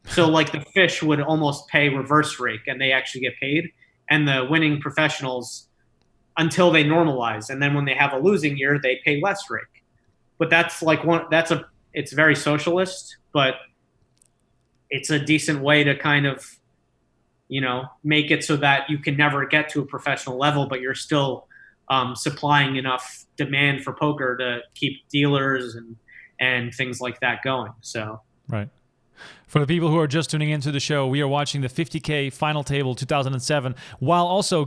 B: So like the fish would almost pay reverse rake and they actually get paid. And the winning professionals, until they normalize. And then when they have a losing year, they pay less rake. But that's like it's very socialist, but it's a decent way to kind of, make it so that you can never get to a professional level, but you're still supplying enough demand for poker to keep dealers and things like that going. So,
A: right. For the people who are just tuning into the show, we are watching the 50K Final Table 2007 while also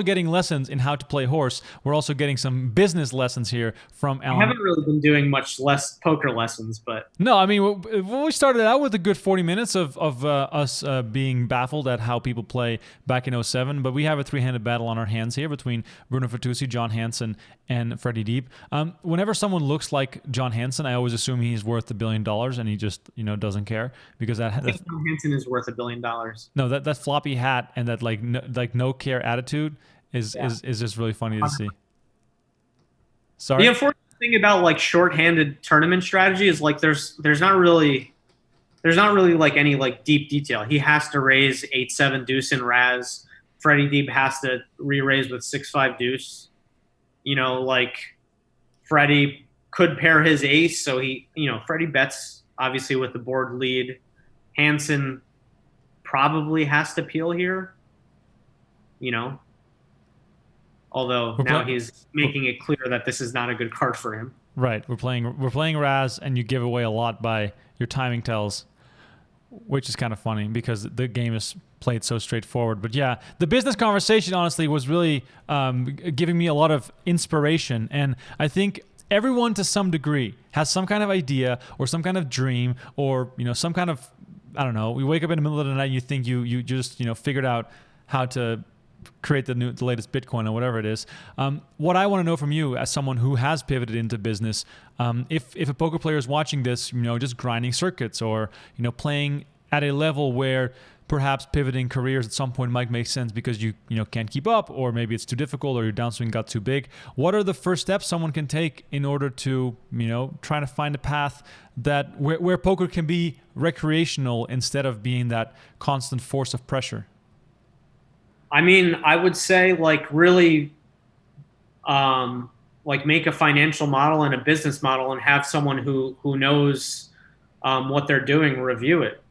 A: getting lessons in how to play horse. We're also getting some business lessons here from Allen.
B: I haven't really been doing much less poker lessons, but...
A: No, I mean, we started out with a good 40 minutes of us being baffled at how people play back in 07, but we have a three-handed battle on our hands here between Bruno Fitoussi, John Hansen, and Freddy Deeb. Whenever someone looks like John Hansen, I always assume he's worth $1 billion and he just, doesn't care. Because
B: I think John Hansen is worth $1 billion.
A: No, that floppy hat and that no care attitude is just really funny to see. Sorry.
B: The unfortunate thing about like short-handed tournament strategy is like there's not really like any like deep detail. He has to raise 8-7 deuce in Raz. Freddy Deeb has to re-raise with 6-5 deuce. Like Freddy could pair his ace, so Freddy bets obviously with the board lead. Hansen probably has to peel here, although now he's making it clear that this is not a good card for him.
A: Right. We're playing Raz, and you give away a lot by your timing tells, which is kind of funny because the game is played so straightforward. But yeah, the business conversation honestly was really giving me a lot of inspiration, and I think everyone to some degree has some kind of idea or some kind of dream or some kind of, I don't know, we wake up in the middle of the night and you think you just figured out how to create the latest Bitcoin or whatever it is. What I want to know from you as someone who has pivoted into business, if a poker player is watching this, just grinding circuits or playing at a level where perhaps pivoting careers at some point might make sense because you can't keep up, or maybe it's too difficult, or your downswing got too big. What are the first steps someone can take in order to try to find a path that where poker can be recreational instead of being that constant force of pressure?
B: I mean, I would say like really like make a financial model and a business model and have someone who knows what they're doing review it.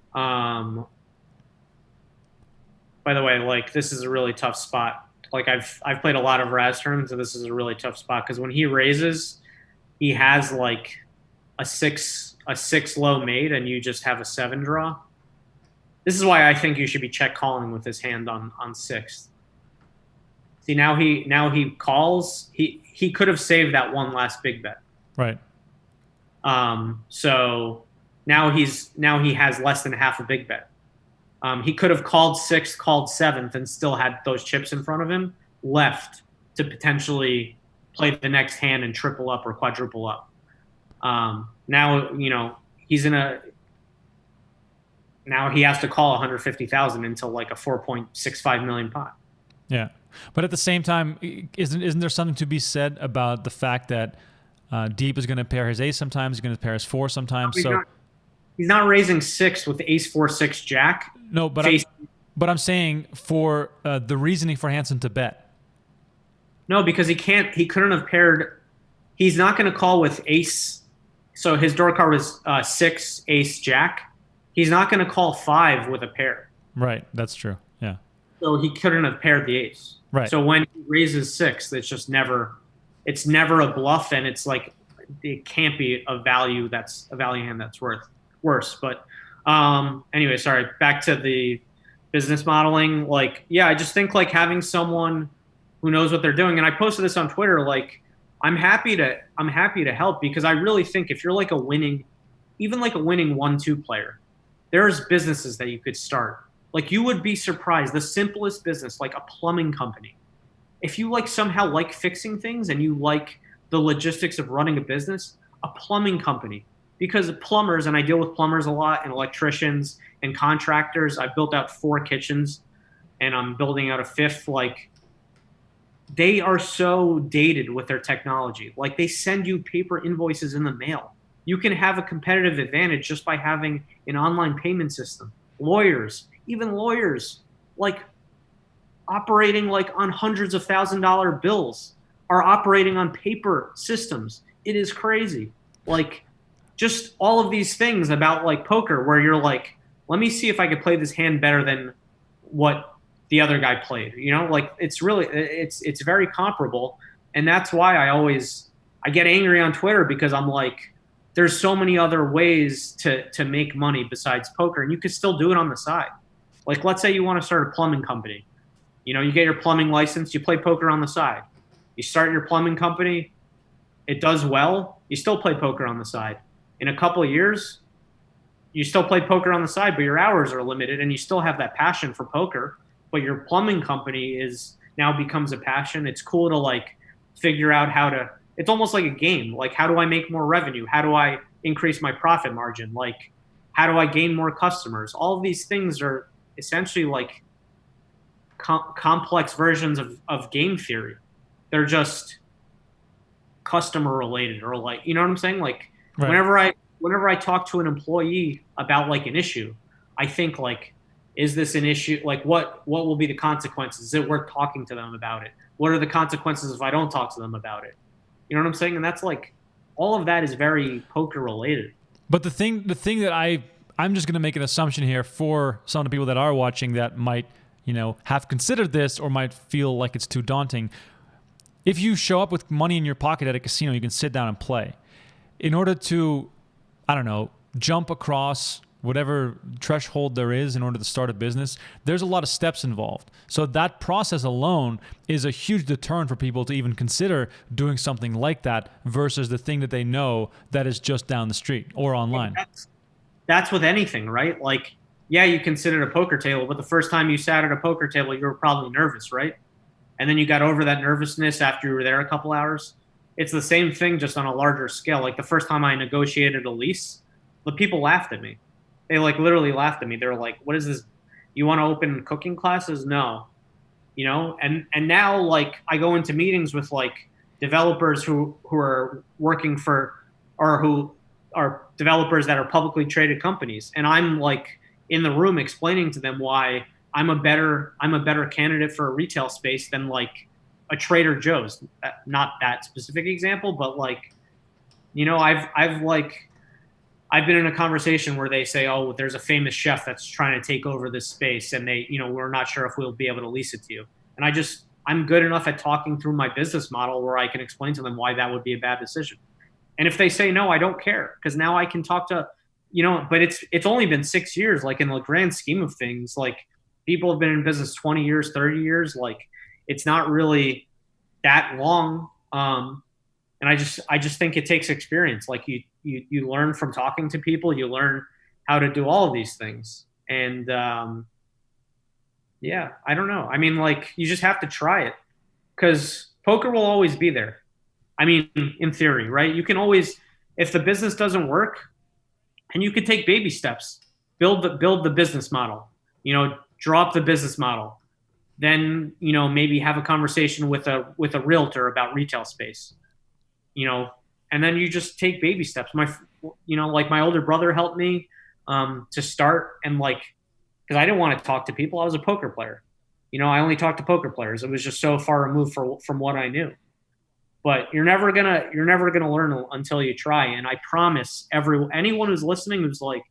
B: By the way, like this is a really tough spot Like I've played a lot of Raz tournaments, and this is a really tough spot because when he raises, he has like a six low mate, and you just have a 7 draw. This is why I think you should be check calling with his hand on 6th. See, now he calls. He could have saved that one last big bet.
A: Right.
B: So now he has less than half a big bet. He could have called 6th, called 7th, and still had those chips in front of him left to potentially play the next hand and triple up or quadruple up. Now, he's now he has to call 150,000 into like a 4.65 million pot.
A: Yeah. But at the same time, isn't there something to be said about the fact that Deeb is going to pair his ace sometimes, he's going to pair his 4 sometimes.
B: He's not raising 6 with ace 4 6 jack.
A: No, but I'm saying for the reasoning for Hansen to bet.
B: No, because he couldn't have paired. He's not going to call with ace. So his door card was 6 ace jack. He's not going to call 5 with a pair.
A: Right, that's true. Yeah.
B: So he couldn't have paired the ace.
A: Right.
B: So when he raises 6, it's never a bluff, and it's like it can't be a value hand that's worse. But anyway, sorry. Back to the business modeling. Like, yeah, I just think like having someone who knows what they're doing, and I posted this on Twitter. Like, I'm happy to help because I really think if you're like a winning 1-2 player, there's businesses that you could start. Like, you would be surprised. The simplest business, like a plumbing company, if you like somehow like fixing things and you like the logistics of running a business, a plumbing company. Because plumbers, and I deal with plumbers a lot, and electricians and contractors. I've built out 4 kitchens, and I'm building out a 5th. Like, they are so dated with their technology. Like, they send you paper invoices in the mail. You can have a competitive advantage just by having an online payment system. Even lawyers, like operating like on hundreds of $1,000 bills, are operating on paper systems. It is crazy. Like, just all of these things about like poker where you're like, let me see if I could play this hand better than what the other guy played. Like it's very comparable. And that's why I get angry on Twitter because I'm like, there's so many other ways to make money besides poker, and you could still do it on the side. Like, let's say you want to start a plumbing company. You get your plumbing license, you play poker on the side. You start your plumbing company, it does well, you still play poker on the side. In a couple of years, you still play poker on the side, but your hours are limited and you still have that passion for poker, but your plumbing company now becomes a passion. It's cool to like figure out it's almost like a game. Like, how do I make more revenue? How do I increase my profit margin? Like, how do I gain more customers? All of these things are essentially like complex versions of game theory. They're just customer related, or like, you know what I'm saying? Like, right. Whenever I talk to an employee about like an issue, I think like, is this an issue? Like, what will be the consequences? Is it worth talking to them about it? What are the consequences if I don't talk to them about it? You know what I'm saying? And that's like, all of that is very poker related.
A: But the thing that I'm just going to make an assumption here for some of the people that are watching that might, have considered this or might feel like it's too daunting. If you show up with money in your pocket at a casino, you can sit down and play. In order to, I don't know, jump across whatever threshold there is in order to start a business, there's a lot of steps involved. So that process alone is a huge deterrent for people to even consider doing something like that versus the thing that they know that is just down the street or online.
B: That's with anything, right? Like, yeah, you can sit at a poker table, but the first time you sat at a poker table, you were probably nervous, right? And then you got over that nervousness after you were there a couple hours. It's the same thing, just on a larger scale. Like, the first time I negotiated a lease, the people laughed at me. They like literally laughed at me. They're like, what is this? You want to open cooking classes? No. And now like I go into meetings with like developers who are working for, or who are developers that are publicly traded companies. And I'm like in the room explaining to them why I'm a better candidate for a retail space than like a Trader Joe's. Not that specific example, but like, I've been in a conversation where they say, oh, there's a famous chef that's trying to take over this space, and we're not sure if we'll be able to lease it to you. And I'm good enough at talking through my business model where I can explain to them why that would be a bad decision. And if they say no, I don't care, because now I can talk to, but it's only been 6 years. Like in the grand scheme of things, like people have been in business 20 years, 30 years. Like it's not really that long. And I just think it takes experience. Like you learn from talking to people, you learn how to do all of these things. And yeah, I don't know. I mean, like you just have to try it, because poker will always be there. I mean, in theory, right? You can always, if the business doesn't work, and you could take baby steps, build the business model, drop the business model, then, maybe have a conversation with a realtor about retail space, and then you just take baby steps. Like my older brother helped me to start, and because I didn't want to talk to people. I was a poker player. I only talked to poker players. It was just so far removed from what I knew. But you're never gonna learn until you try. And I promise anyone who's listening who's like,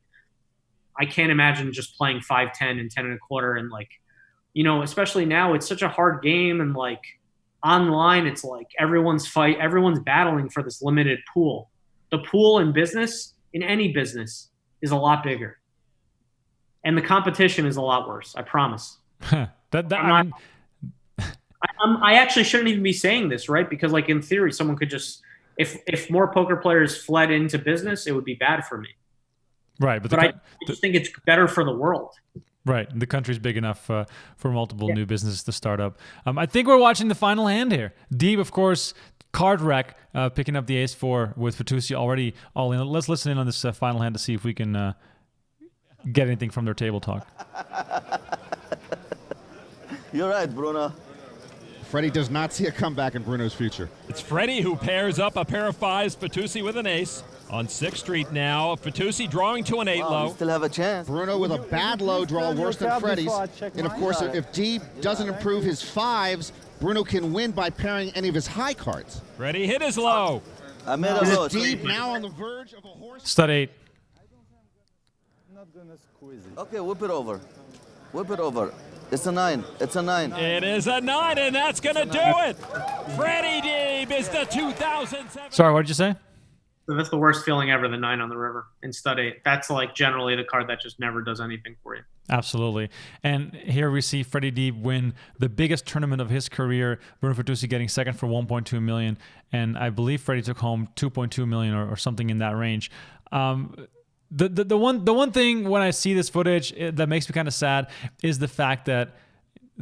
B: I can't imagine just playing 5-10 and 10 1/4 and especially now it's such a hard game, and like online it's like everyone's battling for this limited pool. The pool in business, in any business, is a lot bigger, and the competition is a lot worse. I promise. I actually shouldn't even be saying this, right? Because like in theory, someone could just, if more poker players fled into business, it would be bad for me.
A: Right,
B: but I just think it's better for the world.
A: Right, the country's big enough for multiple new businesses to start up. I think we're watching the final hand here. Deeb, of course, card wreck, picking up the ace-4 with Fitoussi already all in. Let's listen in on this final hand to see if we can get anything from their table talk.
F: You're right, Bruno.
D: Freddy does not see a comeback in Bruno's future.
C: It's Freddy who pairs up a pair of 5s, Fitoussi with an ace. On 6th Street now, Fitoussi drawing to an 8 low.
F: You still have a chance.
D: Bruno with a bad low draw, worse than Freddy's. And of course, if Deeb doesn't improve his 5s, Bruno can win by pairing any of his high cards.
C: Freddy hit his low.
F: I made a low.
D: Deeb now on the verge of a horse.
A: Stud 8.
F: Okay, whip it over. Whip it over. It's a 9. It's a 9.
C: It is a 9, and that's going to do it. Freddy Deeb is the 2007.
A: Sorry, what did you say?
B: So that's the worst feeling ever, the 9 on the river in stud 8. That's like generally the card that just never does anything for you.
A: Absolutely. And here we see Freddy Deeb win the biggest tournament of his career. Bruno Fitoussi getting second for $1.2 million. And I believe Freddy took home $2.2 million or something in that range. The one thing when I see this footage that makes me kind of sad is the fact that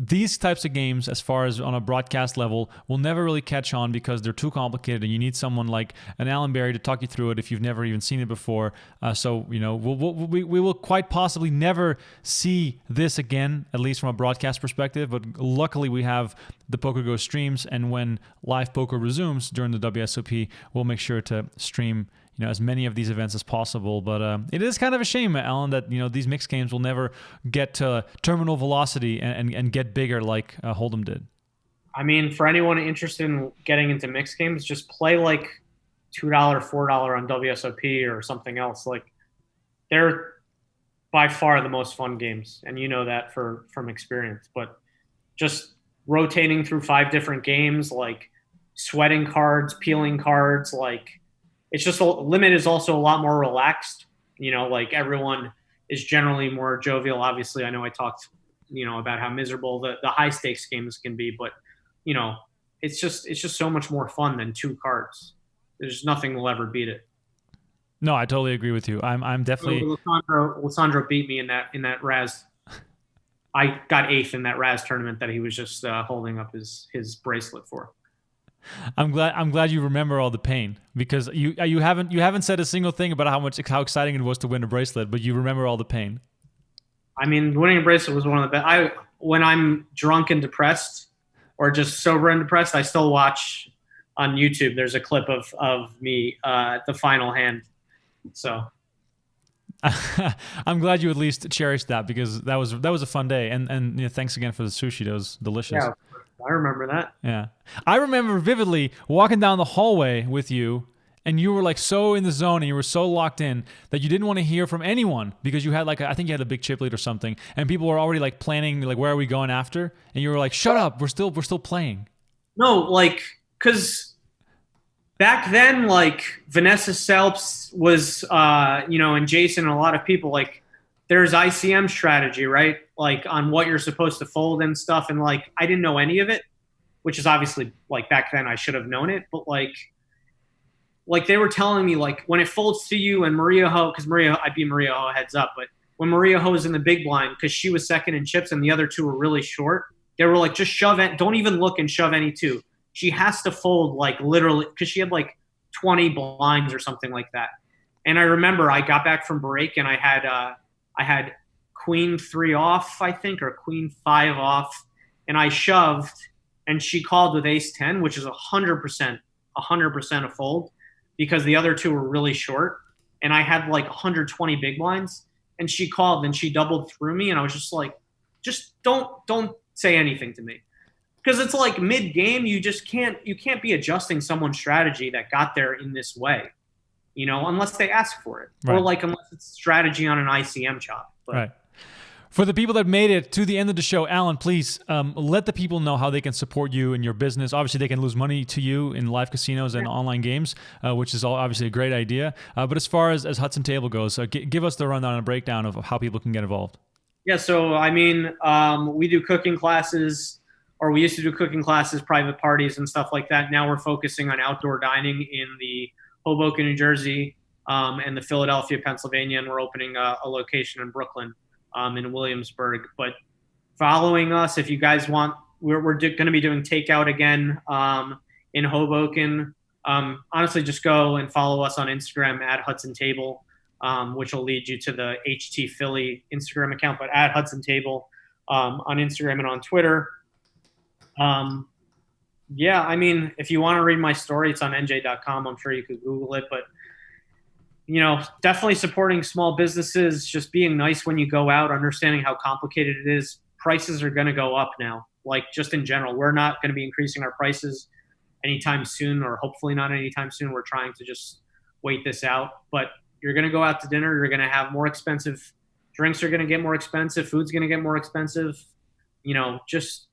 A: these types of games, as far as on a broadcast level, will never really catch on because they're too complicated, and you need someone like an Allen Bari to talk you through it if you've never even seen it before. We will quite possibly never see this again, at least from a broadcast perspective. But luckily, we have the PokerGo streams, and when live poker resumes during the Wsop, we'll make sure to stream as many of these events as possible. But it is kind of a shame, Alan, that these mixed games will never get to terminal velocity and get bigger like Hold'em did.
B: I mean, for anyone interested in getting into mixed games, just play like $2, $4 on Wsop or something else. Like they're by far the most fun games, and that from experience. But just rotating through 5 different games, like sweating cards, peeling cards, like. It's just limit is also a lot more relaxed. Like everyone is generally more jovial. Obviously, I know I talked, about how miserable the high stakes games can be, but it's just so much more fun than 2 cards. There's nothing will ever beat it.
A: No, I totally agree with you. I'm definitely.
B: Lissandro beat me in that Raz. I got 8th in that Raz tournament that he was just holding up his bracelet for.
A: I'm glad you remember all the pain, because you haven't said a single thing about how exciting it was to win a bracelet, but you remember all the pain.
B: I mean, winning a bracelet was one of the best. When I'm drunk and depressed, or just sober and depressed, I still watch on YouTube. There's a clip of me at the final hand. So
A: I'm glad you at least cherished that, because that was a fun day, and thanks again for the sushi. That was delicious.
B: Yeah. I remember that.
A: Yeah. I remember vividly walking down the hallway with you and you were like so in the zone and you were so locked in that you didn't want to hear from anyone because you had like I think you had a big chip lead or something, and people were already like planning like where are we going after, and you were like shut up, we're still playing.
B: No, like because back then like Vanessa Selps was and Jason and a lot of people like there's ICM strategy, right? Like on what you're supposed to fold and stuff, and like I didn't know any of it, which is obviously like back then I should have known it, but like they were telling me like when it folds to you and Maria Ho, because I beat Maria Ho heads up, but when Maria Ho was in the big blind because she was second in chips and the other two were really short, they were like just shove it, don't even look and shove any two. She has to fold like literally because she had like 20 blinds or something like that. And I remember I got back from break and I had queen 3 off, I think, or queen 5 off, and I shoved and she called with ace 10, which is 100% a fold, because the other two were really short, and I had like 120 big blinds, and she called and she doubled through me, and I was just like, just don't say anything to me, because it's like mid game you can't be adjusting someone's strategy that got there in this way, unless they ask for it,
A: right.
B: Or like unless it's strategy on an ICM chop. But,
A: right. For the people that made it to the end of the show, Allen, please let the people know how they can support you in your business. Obviously, they can lose money to you in live casinos and online games, which is obviously a great idea. But as far as Hudson Table goes, give us the rundown and a breakdown of how people can get involved.
B: Yeah, so I mean, we do cooking classes, or we used to do cooking classes, private parties, and stuff like that. Now we're focusing on outdoor dining in the Hoboken, New Jersey, and the Philadelphia, Pennsylvania, and we're opening a location in Brooklyn. In Williamsburg. But following us, if you guys want, we're going to be doing takeout again in Hoboken. Honestly, just go and follow us on Instagram at Hudson Table, which will lead you to the HT Philly Instagram account, but at Hudson Table on Instagram and on Twitter. Yeah, I mean, if you want to read my story, it's on nj.com. I'm sure you could Google it, but definitely supporting small businesses, just being nice when you go out, understanding how complicated it is. Prices are going to go up now. Like just in general, we're not going to be increasing our prices anytime soon, or hopefully not anytime soon. We're trying to just wait this out, but you're going to go out to dinner. You're going to have more expensive drinks are going to get more expensive. Food's going to get more expensive. Just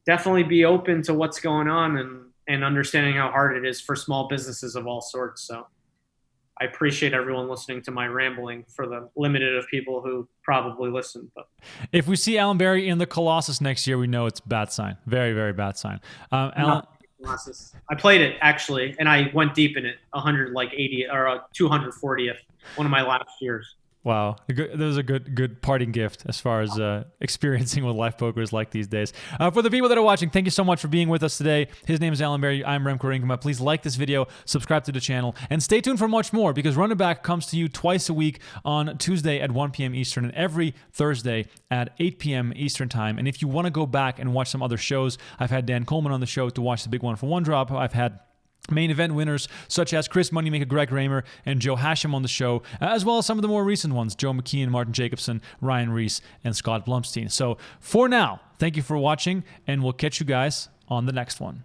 B: definitely be open to what's going on and understanding how hard it is for small businesses of all sorts. So I appreciate everyone listening to my rambling for the limited of people who probably listen. But
A: if we see Allen Bari in the Colossus next year, we know it's bad sign. Very, very bad sign. Allen,
B: I played it actually, and I went deep in it, 180 or 240th, one of my last years.
A: Wow, that was a good parting gift as far as experiencing what live poker is like these days. For the people that are watching, thank you so much for being with us today. His name is Allen Bari. I'm Remco Rinkema. Please like this video, subscribe to the channel, and stay tuned for much more, because Run It Back comes to you twice a week on Tuesday at 1 p.m. Eastern and every Thursday at 8 p.m. Eastern time. And if you want to go back and watch some other shows, I've had Dan Coleman on the show to watch the Big One for One Drop. I've had main event winners such as Chris Moneymaker, Greg Raymer, and Joe Hashem on the show, as well as some of the more recent ones, Joe McKeon, Martin Jacobson, Ryan Reese, and Scott Blumstein. So for now, thank you for watching, and we'll catch you guys on the next one.